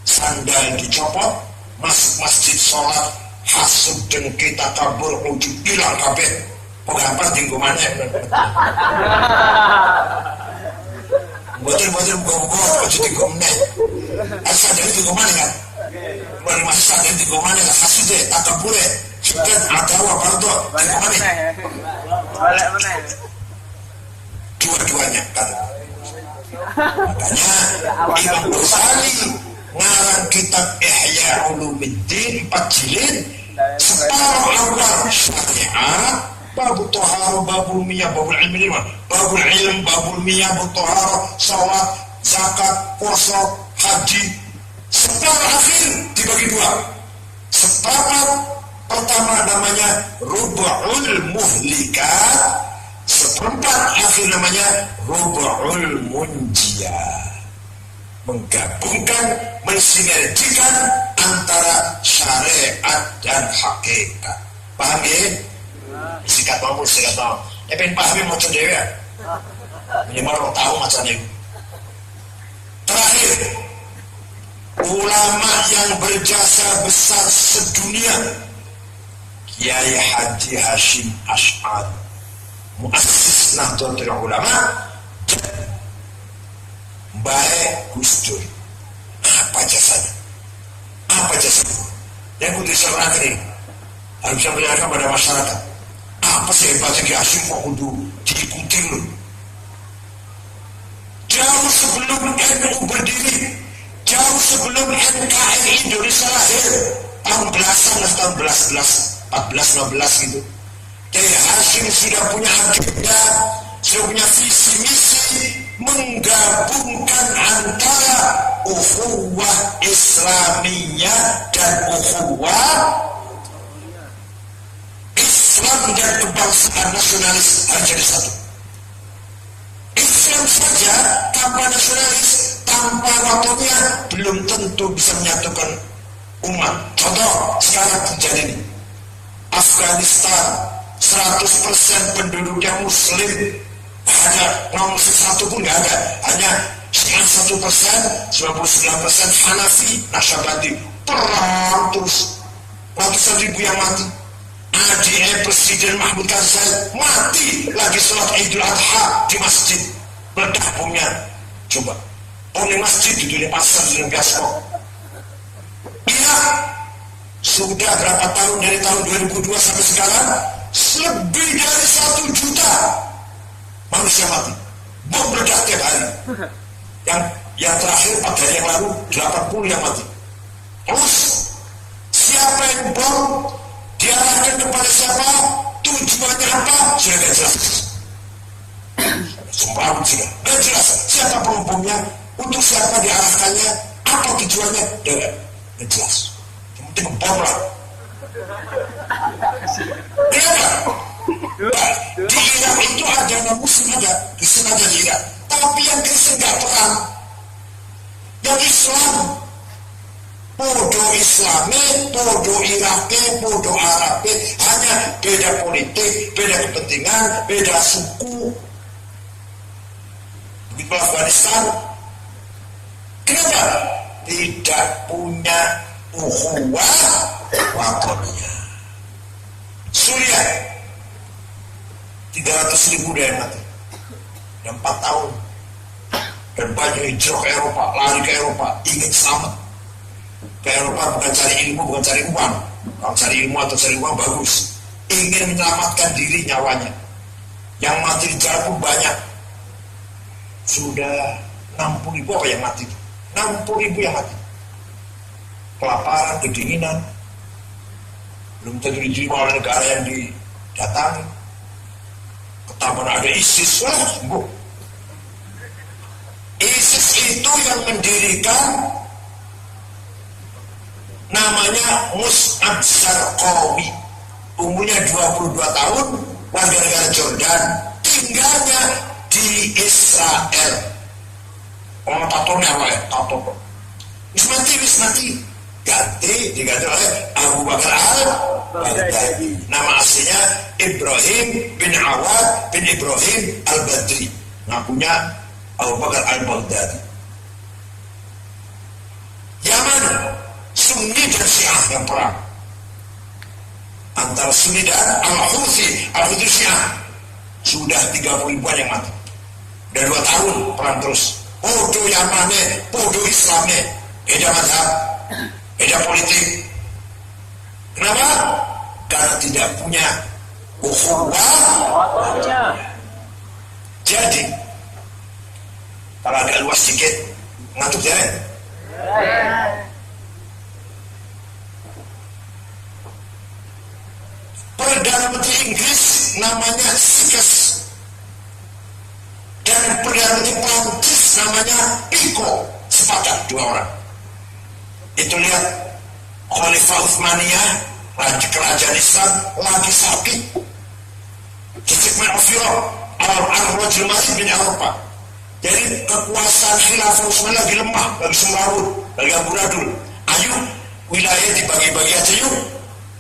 sandal dicopot. Masuk masjid sholat, hasud dan kita kabur ujung hilang kabeh. Pengampar tinggumannya. Boten gogor ujung tinggumnya. Asal dari tinggumannya kan. Baru masih sadar tinggumannya lah. Hasud deh, tak kabur deh. Sudah ada apa itu tinggumannya. Dua-duanya kan. Makanya Imam Ghazali ngarang kitab Ihya Ulumuddin 4 jilid, separuh awal syariat, babul toharo, babul miyah, babul ilmi lima, babul ilm, babul miyah, babul toharo, salat, zakat, puasa, haji. Separuh akhir dibagi dua. Separuh pertama namanya Rub'ul Muhlikat, seperempat akhir namanya Rub'ul Munjiyah. Menggabungkan, mensinergikan antara syariat dan hakikat. Paham ya? Sikat mau. Pengen pahami macam dewe ya? Minimal tahu macamnya. Terakhir, ulama yang berjasa besar sedunia, Kiai Haji Hashim Ash'ari, muassis Nahdlatul Ulama, baik Gus Dur. Apa jasanya? Yang kudu diserahkan ini harus bisa menjelaskan pada masyarakat. Apa sih hebatnya Kiai Hashim kok kudu diikuti loh? Jauh sebelum NU berdiri, jauh sebelum NKRI Indonesia lahir, tahun 14 gitu, Kiai Hashim sudah punya agenda, sudah punya visi misi menggabungkan antara ukhuwah Islamiyah dan ukhuwah Islam dan kebangsaan nasionalis harus jadi satu. Islam saja tanpa nasionalis, tanpa waktunya belum tentu bisa menyatukan umat. Contoh sekarang terjadi ini, Afghanistan 100% penduduknya Muslim, hanya non Muslim satu pun nggak ada, hanya 1%, 99% Hanafi, Nasyabandi, perang terus, ratusan ribu yang mati. Adiknya Presiden Mahmud Karzai mati lagi sholat Idul Adha di masjid, meledak bomnya. Coba, bom di masjid di dunia pasar di dunia bioskop. Irak sudah berapa tahun dari tahun 2002 sampai sekarang lebih dari 1 juta manusia mati. Bom meledak tiap hari. Yang terakhir 4 hari yang lalu 80 yang mati. Terus siapa yang bom diarahkan kepada siapa, tujuannya apa, sudah tidak jelas. Sumpah sudah tidak jelas siapa pembomnya, untuk siapa diarahkannya, apa tujuannya, tidak jelas. Yang penting bom lah. Kenapa? Di Irak itu ada non-Muslim, ada Kristen, ada di Irak. Tapi yang Kristen nggak perang, yang Islam podo Islami, podo Iraki, podo Arabi, hanya beda politik, beda kepentingan, beda suku. Begitu Afghanistan, kenapa? Tidak punya ukhuwah watoniyah. Suriah 300.000 dia mati dan 4 tahun, dan banyak hijrah ke Eropa, lari ke Eropa, ingin selamat ke Eropa, bukan cari ilmu, bukan cari uang. Kalau cari ilmu atau cari uang bagus, ingin menyelamatkan diri, nyawanya. Yang mati di jalan pun banyak. Sudah 60.000 apa yang mati? 60.000 yang mati. Kelaparan, kedinginan, belum tentu diterima oleh negara yang didatangi. Ketahuan ada ISIS, sembuh. ISIS itu yang mendirikan namanya Mus'ab Zarqawi, umurnya 22 tahun, warga negara Jordan, tinggalnya di Israel. Orang tatonnya apa ya? Tato. Wismati. Diganti oleh Abu Bakar al-Baghdadi. Nama aslinya Ibrahim bin Awad bin Ibrahim al-Badri. Ngakunya Abu Bakar al-Baghdadi. Yaman, Sunni dan Syiah yang perang. Antara Sunni dan Al-Houthi Syiah. Sudah 30.000-an yang mati. Udah 2 tahun perang terus. Podo Yamannya, podo Islamnya, beda mazhab, beda politik. Kenapa? Karena tidak punya ukhuwah. Jadi, kalau agak luas sedikit, ngantuk ya? Perdana Menteri Inggris namanya Sikes, dan Perdana Menteri Prancis namanya Picot, sepakat 2 orang. Itu lihat Khalifah Utsmaniyah, kerajaan Islam lagi sakit. The Sigmund of Europe, Al-Rajul Masih bin Eropa. Jadi kekuasaan Khilafah Utsmaniyah lagi lemah, lagi semrawut, lagi amburadul. Ayo wilayah dibagi-bagi aja yuk,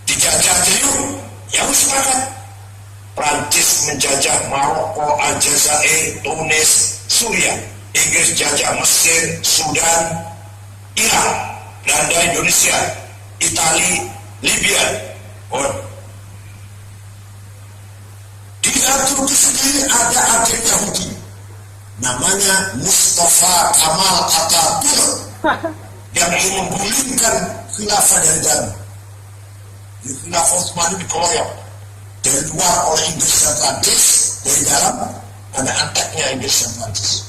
dijajah aja yuk. Ya sepakat. Prancis menjajah Maroko, Aljazair, Tunis, Suriah. Inggris jajah Mesir, Sudan, Irak, Belanda, Indonesia, Itali, Libya. Di Turki sendiri ada agen Yahudi namanya Mustafa Kemal Atatürk yang ingin menggulingkan khilafah dari dalam. Di khilafah Utsmani dikeroyok dari luar oleh Inggris dan Prancis, dari dalam ada anteknya Inggris dan Prancis.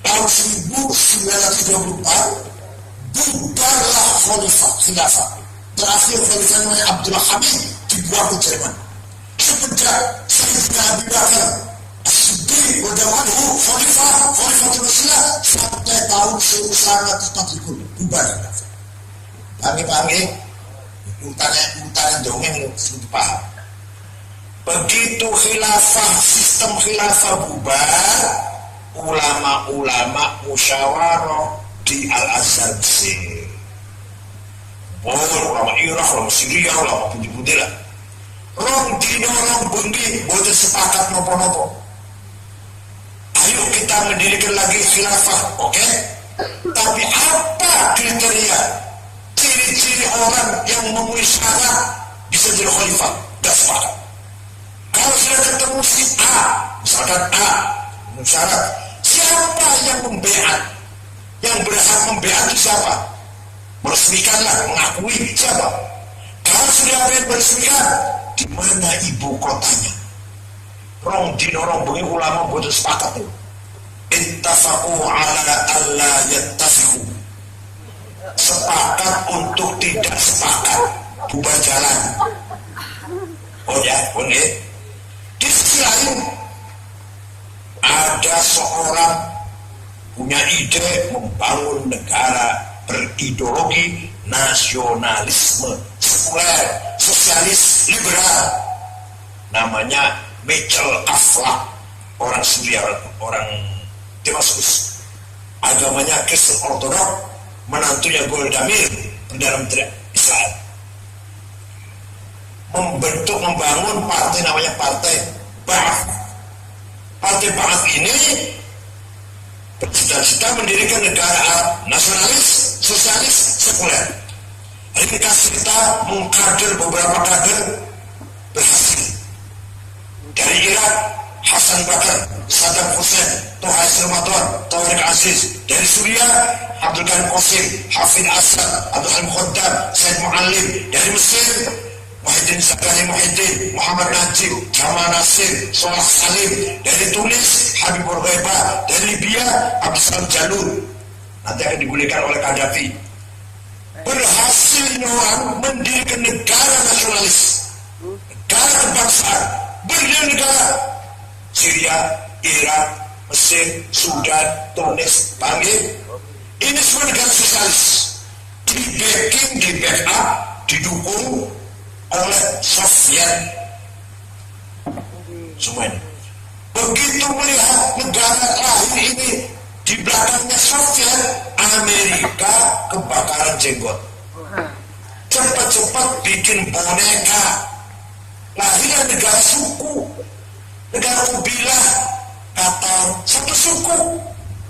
Tahun 1934 bubarlah khalifah khilafah. Terakhir khalifah namanya Abdullah Hamid dibuang ke Jerman. Semenjak Sayyidina Abu Bakar As-Siddiq radhiyallahu khalifah Rasulullah sampai tahun 1940 bubar. Panggil utaran dongeng sudah paham. Begitu sistem khilafah bubar, ulama-ulama musyawarah di Al-Azhar Mesir. Ulama Irak, ulama Syria, ulama pundi-pundi lah. Rong dino rong bundi boten sepakat nopo-nopo. Ayo kita mendirikan lagi khilafah, oke? Tapi apa kriteria ciri-ciri orang yang memenuhi syarat bisa jadi khalifah, tidak sepakat. Kalau sudah ketemu si A, misalkan A, syarat, siapa yang membeat? Yang berhak membeat itu siapa? Meresmikanlah, mengakui siapa? Kalau sudah ada yang meresmikan, di mana ibu kotanya? Rong dino rong bengi ulama boten sepakat itu. Ittafaqu ala alla yattafiqu. Sepakat untuk tidak sepakat, bubar jalan. Oh ya, boleh. Di sisi lain ada seorang punya ide membangun negara berideologi nasionalisme sekuler, sosialis, liberal. Namanya Michel Aflaq, orang Suria, orang Damaskus. Agamanya Kristen Ortodok, menantunya Golda Meir, Perdana Menteri Israel. Membangun partai namanya Partai Ba'ath. Partai Ba'ath ini bercita-cita mendirikan negara Arab nasionalis, sosialis, sekuler. Ringkas kita mengkader beberapa kader berhasil. Dari Irak, Hasan Bakar, Saddam Hussein, Tohais Ramadan, Tariq Aziz. Dari Suriah, Abdul Ghani Qasim, Hafid Asad, Abdul Halim Khaddam, Said Muallim. Dari Mesir, Muhyiddin Zakari Muhyiddin, Muhammad Najib, Jamal Nasir, Salah Salim. Dari Tunis, Habibur Ghaiba. Dari Libya, Abdul Salam Jalul. Nanti akan digulirkan oleh Gaddafi. Berhasil orang mendirikan negara nasionalis, negara kebangsaan, berdiri negara. Syria, Irak, Mesir, Sudan, Tunis, Bangladesh. Ini semua negara sosialis. Di backing, di backup, didukung oleh Soviet. Semuanya. Begitu melihat negara lain ini di belakangnya Soviet, Amerika kebakaran jenggot. Cepat-cepat bikin boneka. Lahirnya negara suku, negara kabilah, kata satu suku,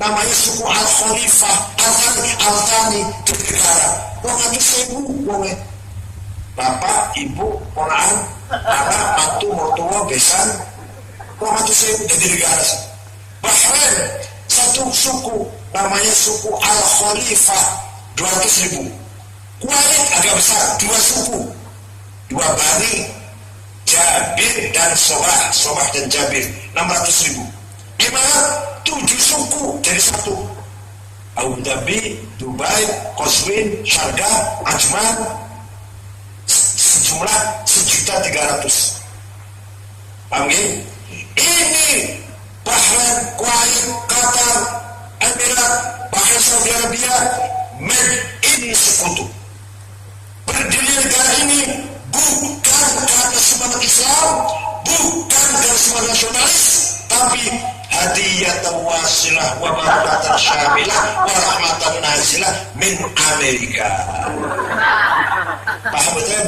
namanya suku Al-Khalifah, Al-Thani, negara. Wong itu sewu, wong bapak, ibu, ponakan, anak, mantu, mertua, besan, wong itu sewu jadi negara. Bahrain, satu suku, namanya suku Al-Khalifah, 200.000. Kuwait agak besar, 2 suku, 2 Bani, Jabir dan Sobah dan Jabir, 600.000. Emirat 7 suku jadi 1. Abu Dhabi, Dubai, Qazwin, Sharjah, Ajman, sejumlah 1.300.000. Paham ya? Ini Bahrain, Kuwait, Qatar, Emirat, Bahrain, Saudi Arabia, made in sekutu. Berdiri negara ini bukan karena semangat Islam, bukan karena semangat nasionalis, tapi hadiyatan wasilah wa barakatan syamilah wa rahmatan nazilah min Amerika. Paham betul?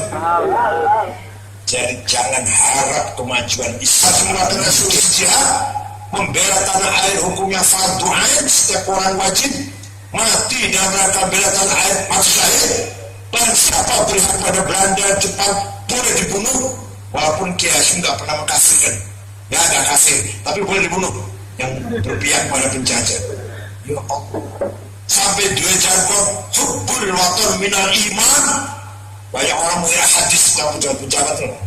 Jadi jangan harap kemajuan Islam mengatakan sulit jihad, membela tanah air hukumnya fardu ain, setiap orang wajib mati dalam rangka bela tanah air, mati syahid. Dan siapa berhak pada Belanda, Jepang boleh dibunuh, walaupun Kiai Hasyim nggak pernah mengkafirkan, nggak ada kafir, tapi boleh dibunuh yang berpihak pada penjajah. Ya Allah, sampai 2 jargon hubbul waton minal iman. Banyak orang mengira hadis tentang pejabat-pejabat loh.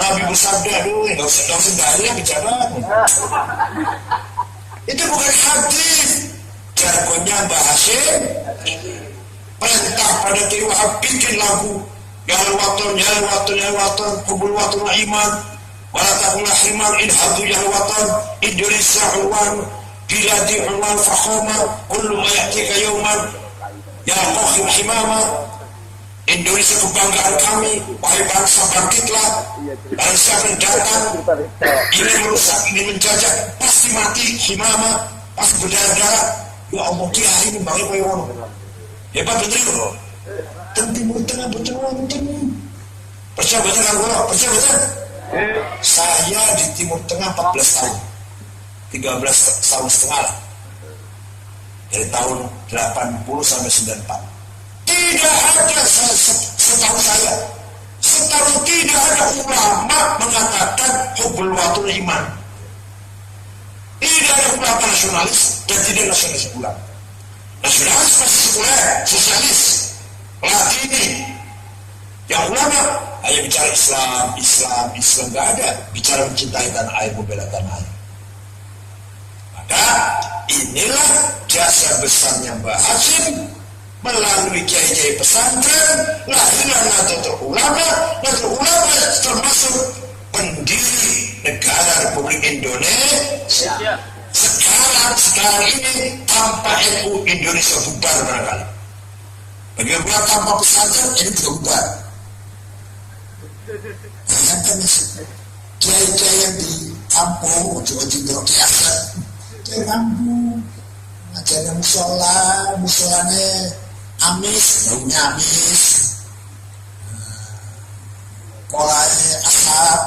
Nabi bersabda, aduh, nggak usah dari yang pejabat. Itu bukan hadis, jargonnya Mbah Hasyim. Perintah pada Kiai Wahab bikin lagu ya waton, ya waton, ya waton, kubul waton iman, walatakulah himar in hadu ya waton, Indonesia ulwan, biladi ulwan fakhoma, kullu mayatika yauman, ya kokhim himama. Indonesia kebanggaan kami, wahai bangsa bangkitlah. Dan siapa yang datang ingin merusak, ingin menjajah, pasti mati himama, pasti berdarah-darah. Ya Allah, Kiai ini bagi koyono. Hebat betul loh. Timur Tengah betul wonten. Percaya betul kan gua? Percaya betul? Saya di Timur Tengah 14 tahun. 13 tahun setengah lah. Dari tahun 80 sampai 94. Tidak ada, setahu saya, tidak ada ulama mengatakan hubbul watul iman. Tidak ada ulama nasionalis dan tidak nasionalis ulama. Nasionalis pasti sekuler, sosialis, Latini. Yang ulama hanya bicara Islam nggak ada bicara mencintai tanah air, membela tanah air. Maka inilah jasa besarnya Mbah Hashim melalui kiai-kiai pesantren, lahirlah Nahdlatul Ulama. Nahdlatul Ulama termasuk pendiri negara Republik Indonesia. Sekarang ini tanpa NU Indonesia bubar barangkali. Bagaimana tanpa pesantren ini juga bubar. Bayangkan kiai-kiai yang di kampung, ojo-ojo kiasan, kiai kampung, ngajarnya musolanya amis, baunya amis, kolanya asap,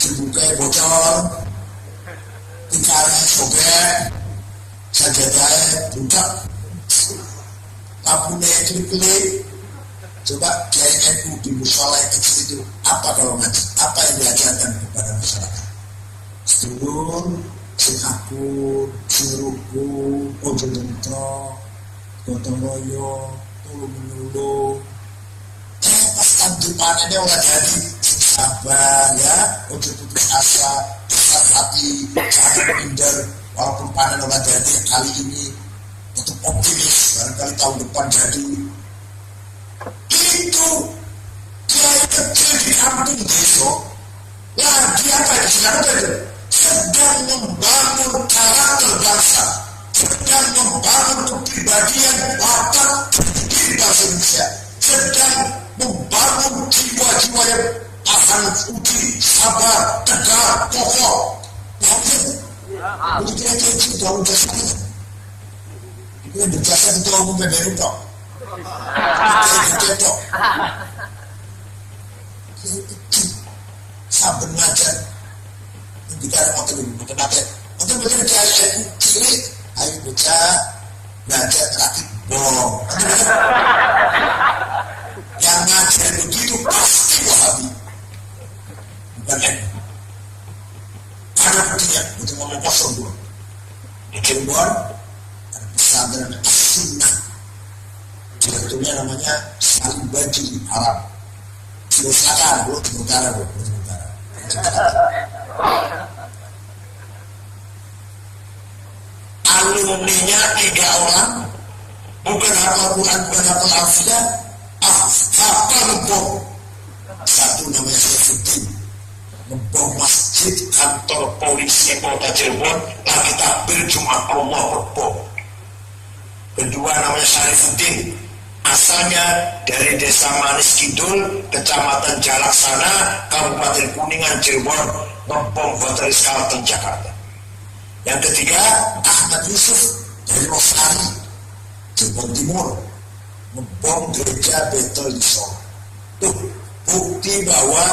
jembuknya bocor, tingkalnya sobek, sajadahnya budak, lampunya klip-klip. Coba kiai NU di musola yang kecil itu apa kalau ngaji? Apa yang diajarkan kepada masyarakat? Sedulur, sing akur, sing rukun, ojo dentro, gotong royong, tulung menulung. Pas tantu panennya oleh jadi sabar ya, ojo putus asa, besar hati, jangan minder. Walaupun panen oleh jadi kali ini tetap optimis, barangkali tahun depan jadi. Itu kiai kecil di kampung desa lagi apa yang sedang membangun karakter bangsa, sedang membangun kepribadian watak diri bangsa Indonesia, sedang membangun jiwa-jiwa yang tahan uji, sabar, tegar, kokoh. Jadi kiai kecil daun jasa itu yang berjasa itu umum PBNU dok. Saben ngajar kita ada motor kiai cilik ayo bocah ngajar rakit bom. Yang ngajar begitu pasti Wahabi, bukan NU. Ada buktinya, bukan ngomong kosong dulu. Di Cirebon ada pesantren As-Sunnah. Sebetulnya namanya Salim Bajri Haram. Silakan, belum sementara. Alumninya 3 orang, bukan hafal Quran, bukan hafal Alfiyah, hafal ngebom. Satu namanya Saifuddin, ngebom masjid, kantor polisi Polda Cirebon, lagi takbir Jumat Allah berbom. Kedua namanya Syarifuddin, asalnya dari Desa Manis Kidul, Kecamatan Jalaksana, Kabupaten Kuningan, Cirebon, ngebom Hotel Ritz-Carlton, Jakarta. Yang ketiga, Ahmad Yusuf dari Losari, Cirebon Timur, ngebom gereja Betel di Solo. Tuh, bukti bahwa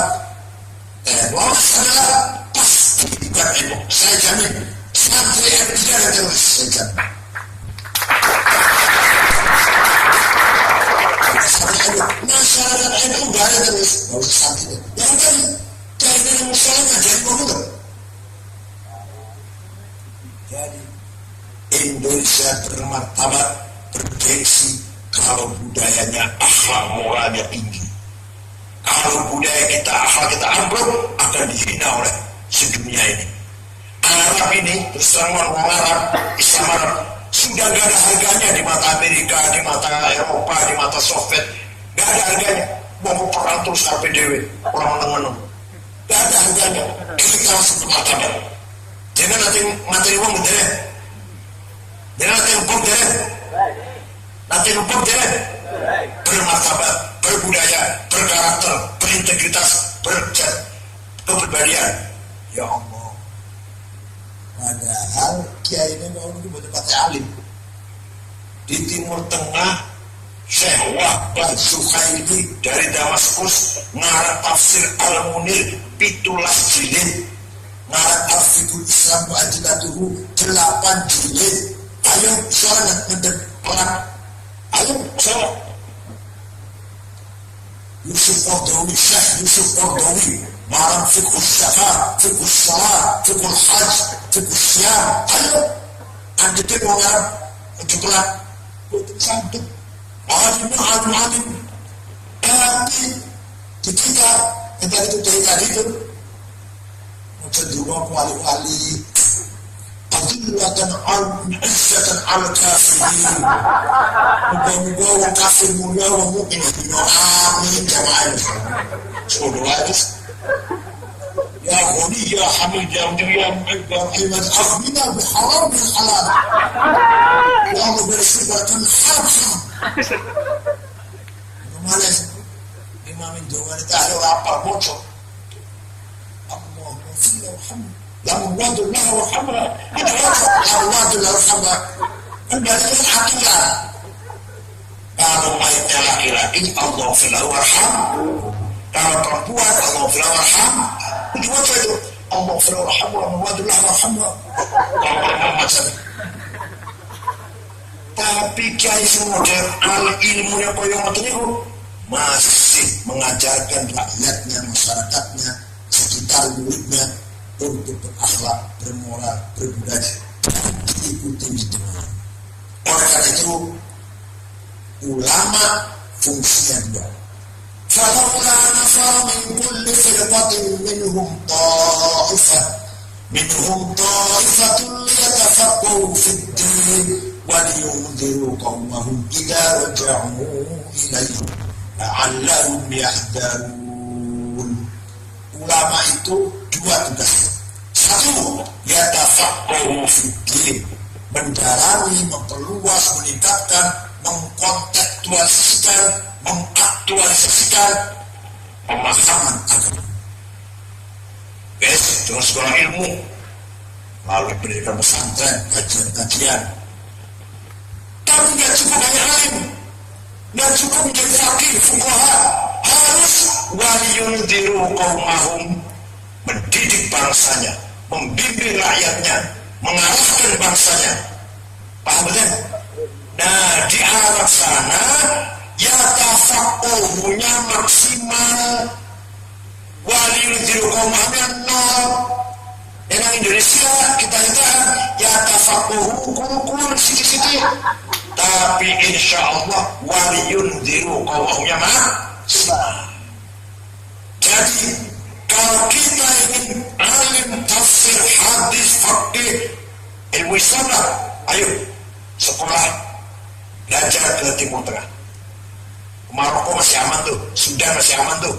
teror adalah pasti bukan NU. Saya jamin, santri NU tidak ada teroris, saya jamin. Masyarakat NU gak ada terus, gak usah sakit. Yang kan kayaknya musolanya jadi komputer. Jadi Indonesia bermartabat, bergengsi kalau budayanya, akhlak moralnya tinggi. Kalau budaya kita, akhlak kita ambruk, akan dihina oleh sedunia ini. Arab ini, terus terang orang Arab, Islam Arab, sudah gak ada harganya di mata Amerika, di mata Eropa, di mata Soviet. Gak ada harganya. Mau perang terus RPDW, orang meneng-meneng. Gak ada harganya. Kita langsung ke matanya. Jangan nanti materi uang deh. Jangan nanti lupa deh. Nanti lupa deh. Bermartabat, berbudaya, berkarakter, berintegritas, kepribadian. Ya Allah. Padahal kiai ini mau buat partai alim. Di Timur Tengah, Syekh Wahbah Zuhaili dari Damaskus ngarang tafsir Al-Munir 17 jilid, ngarang Al-Fiqhul Islam wa Adilatuhu 8 jilid. Ayo soalnya ngedek perang Ayo, saya Yusuf Qaradawi, Syekh Yusuf Qaradawi, marang fiqhus zakat, fiqhus salat, fiqhul hajj, fiqhus siyam. Ayo, anda tengok orang kecukulan, itu cantik, alim. Tapi ketika itu tadi itu, macam dua wali-wali, adillatan al-izzatan al-kafirin. Muka-muka orang kafir mulia, orang mu'min. Amin, jamaah. Suruh aja. Ya Ghani, ya Hamid, ya Muhammad, akhbina biharam bil halal. Ya Allah bersihkan haram. Malas. Imamin doa ni tayo apa bocor. Allahumma salli wa sallim. Ya Muhammadullah wa hamra. Allahumma warhamna. Anda itu akidah. Kalau ayatnya laki-laki Allah filahu warham. Kalau perempuan Allah filahu warham. Itu apa itu? Allah filahu warham wa Muhammadullah warhamna. Macam tapi kiai modern al ilmunya koyo ngoten niku masih mengajarkan rakyatnya, masyarakatnya, sekitar muridnya untuk berakhlak, bermoral, berbudaya. Diikuti di tengah. Oleh karena itu, ulama fungsinya dua. فَلَوْلَا نَفَرَ مِنْ كُلِّ فِرْقَةٍ مِنْهُمْ طَائِفَةٌ لِيَتَفَقَّهُوا فِي الدِّينِ وَلِيُنْذِرُوا قَوْمَهُمْ إِذَا رَجَعُوا إِلَيْهِمْ لَعَلَّهُمْ يَحْذَرُونَ. Ulama itu dua tugasnya. Satu, yatafaqahu fid-din, mendalami, memperluas, meningkatkan, mengaktualisasikan pemahaman agama. Terus sekolah ilmu, melalui pendidikan pesantren, kajian-kajian. Tapi tidak cukup hanya alim, tidak cukup menjadi fakih, fuqaha, harus waliyundiru qaumahum, mendidik bangsanya, membimbing rakyatnya, mengarahkan bangsanya. Paham betul? Nah, di Arab sana yatafaqahunya maksimal, waliyundiru qaumahnya nol. Yang Indonesia kita lihat yatafaqahu kurang sedikit. Tapi insya Allah waliyundiru qaumahnya maksimal. Jadi kalau kita ingin alim tafsir, hadis, fakih, ilmu Islam, ayo sekolah, belajar ke Timur Tengah. Maroko masih aman tuh, Sudan masih aman tuh,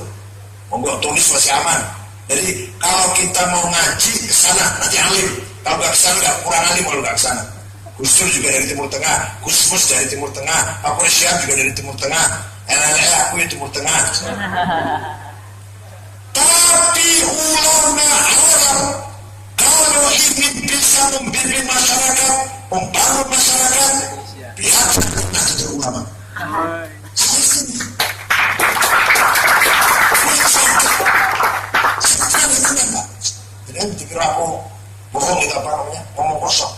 membuat tulis masih aman. Jadi kalau kita mau ngaji ke sana nanti alim, kalau nggak ke sana nggak kurang alim kalau nggak ke sana. Gus Dur juga dari Timur Tengah, Gus Mus dari Timur Tengah, Pak Presiden juga dari Timur Tengah, aku dari Timur Tengah. Tapi ulama Arab kalau ingin bisa membimbing masyarakat, membangun masyarakat, biarkan nanti jadi ulama. Jangan dikira aku bohong itu apa namanya, ngomong kosong.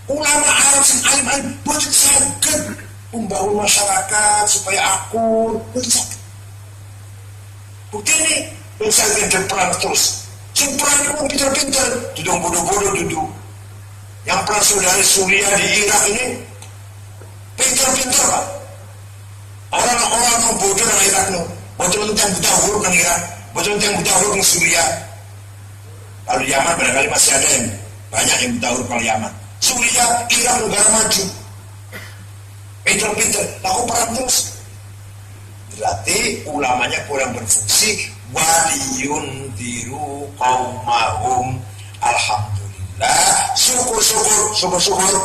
Ulama Arab sing alim-alim boten saged membangun masyarakat supaya akur, boten saged. Bukti ini misalnya dan perang terus. Sing perang itu pintar-pintar, duduk bodoh-bodoh duduk. Yang perang saudara Suriah di Irak ini pintar-pintar Pak. Orang-orang yang bodoh di Irak itu, betul-betul yang buta huruf di Irak, betul-betul yang buta huruf di Suriah. Kalau di Yaman barangkali masih ada yang banyak yang buta huruf kalau Yaman. Suriah, Irak negara maju. Pintar-pintar, laku perang terus. Berarti ulamanya kurang berfungsi. Waliyundiru qaumahum. Alhamdulillah, syukur.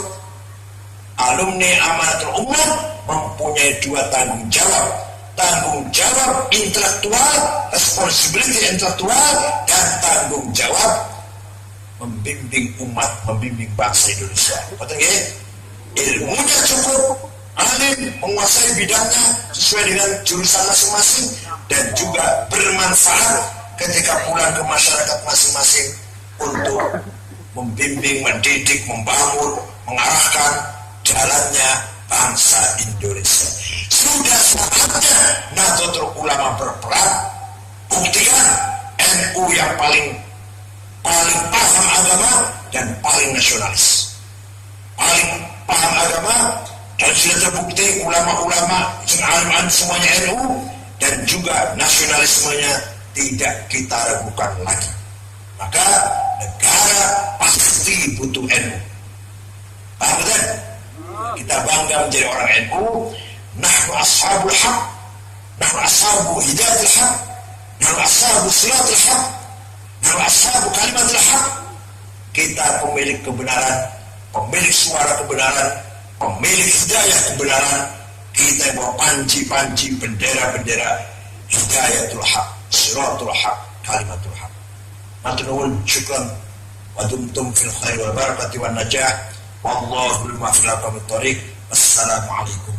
Alumni Amanatul Ummah mempunyai dua tanggung jawab. Tanggung jawab intelektual, responsibility intelektual, dan tanggung jawab membimbing umat, membimbing bangsa Indonesia. Betul ya? Ilmunya cukup, alim, menguasai bidangnya sesuai dengan jurusan masing-masing, dan juga bermanfaat ketika pulang ke masyarakat masing-masing untuk membimbing, mendidik, membangun, mengarahkan jalannya bangsa Indonesia. sudah saatnya Nahdlatul Ulama berperan. Buktikan NU yang paling paham agama dan paling nasionalis, paling paham agama, dan sudah terbukti ulama-ulama alim-alim semuanya NU, dan juga nasionalismenya tidak kita ragukan lagi. Maka negara pasti butuh NU. Paham betul? Kita bangga menjadi orang NU. Nahnu ashabul haq, nahnu ashabu hidayatul haq, nahnu ashabu siratul haq, nahnu ashabu kalimatul haq. Kita pemilik kebenaran, pemilik suara kebenaran, pemilik hidayah kebenaran. Kita bawa panci-panci, bendera-bendera hidayatul haq, siratul haq, kalimatul haq. Matunul syukran wa dumtum fil khair wal barakati wan najah. Wallahul muwaffiq ila aqwamit thoriq. Assalamualaikum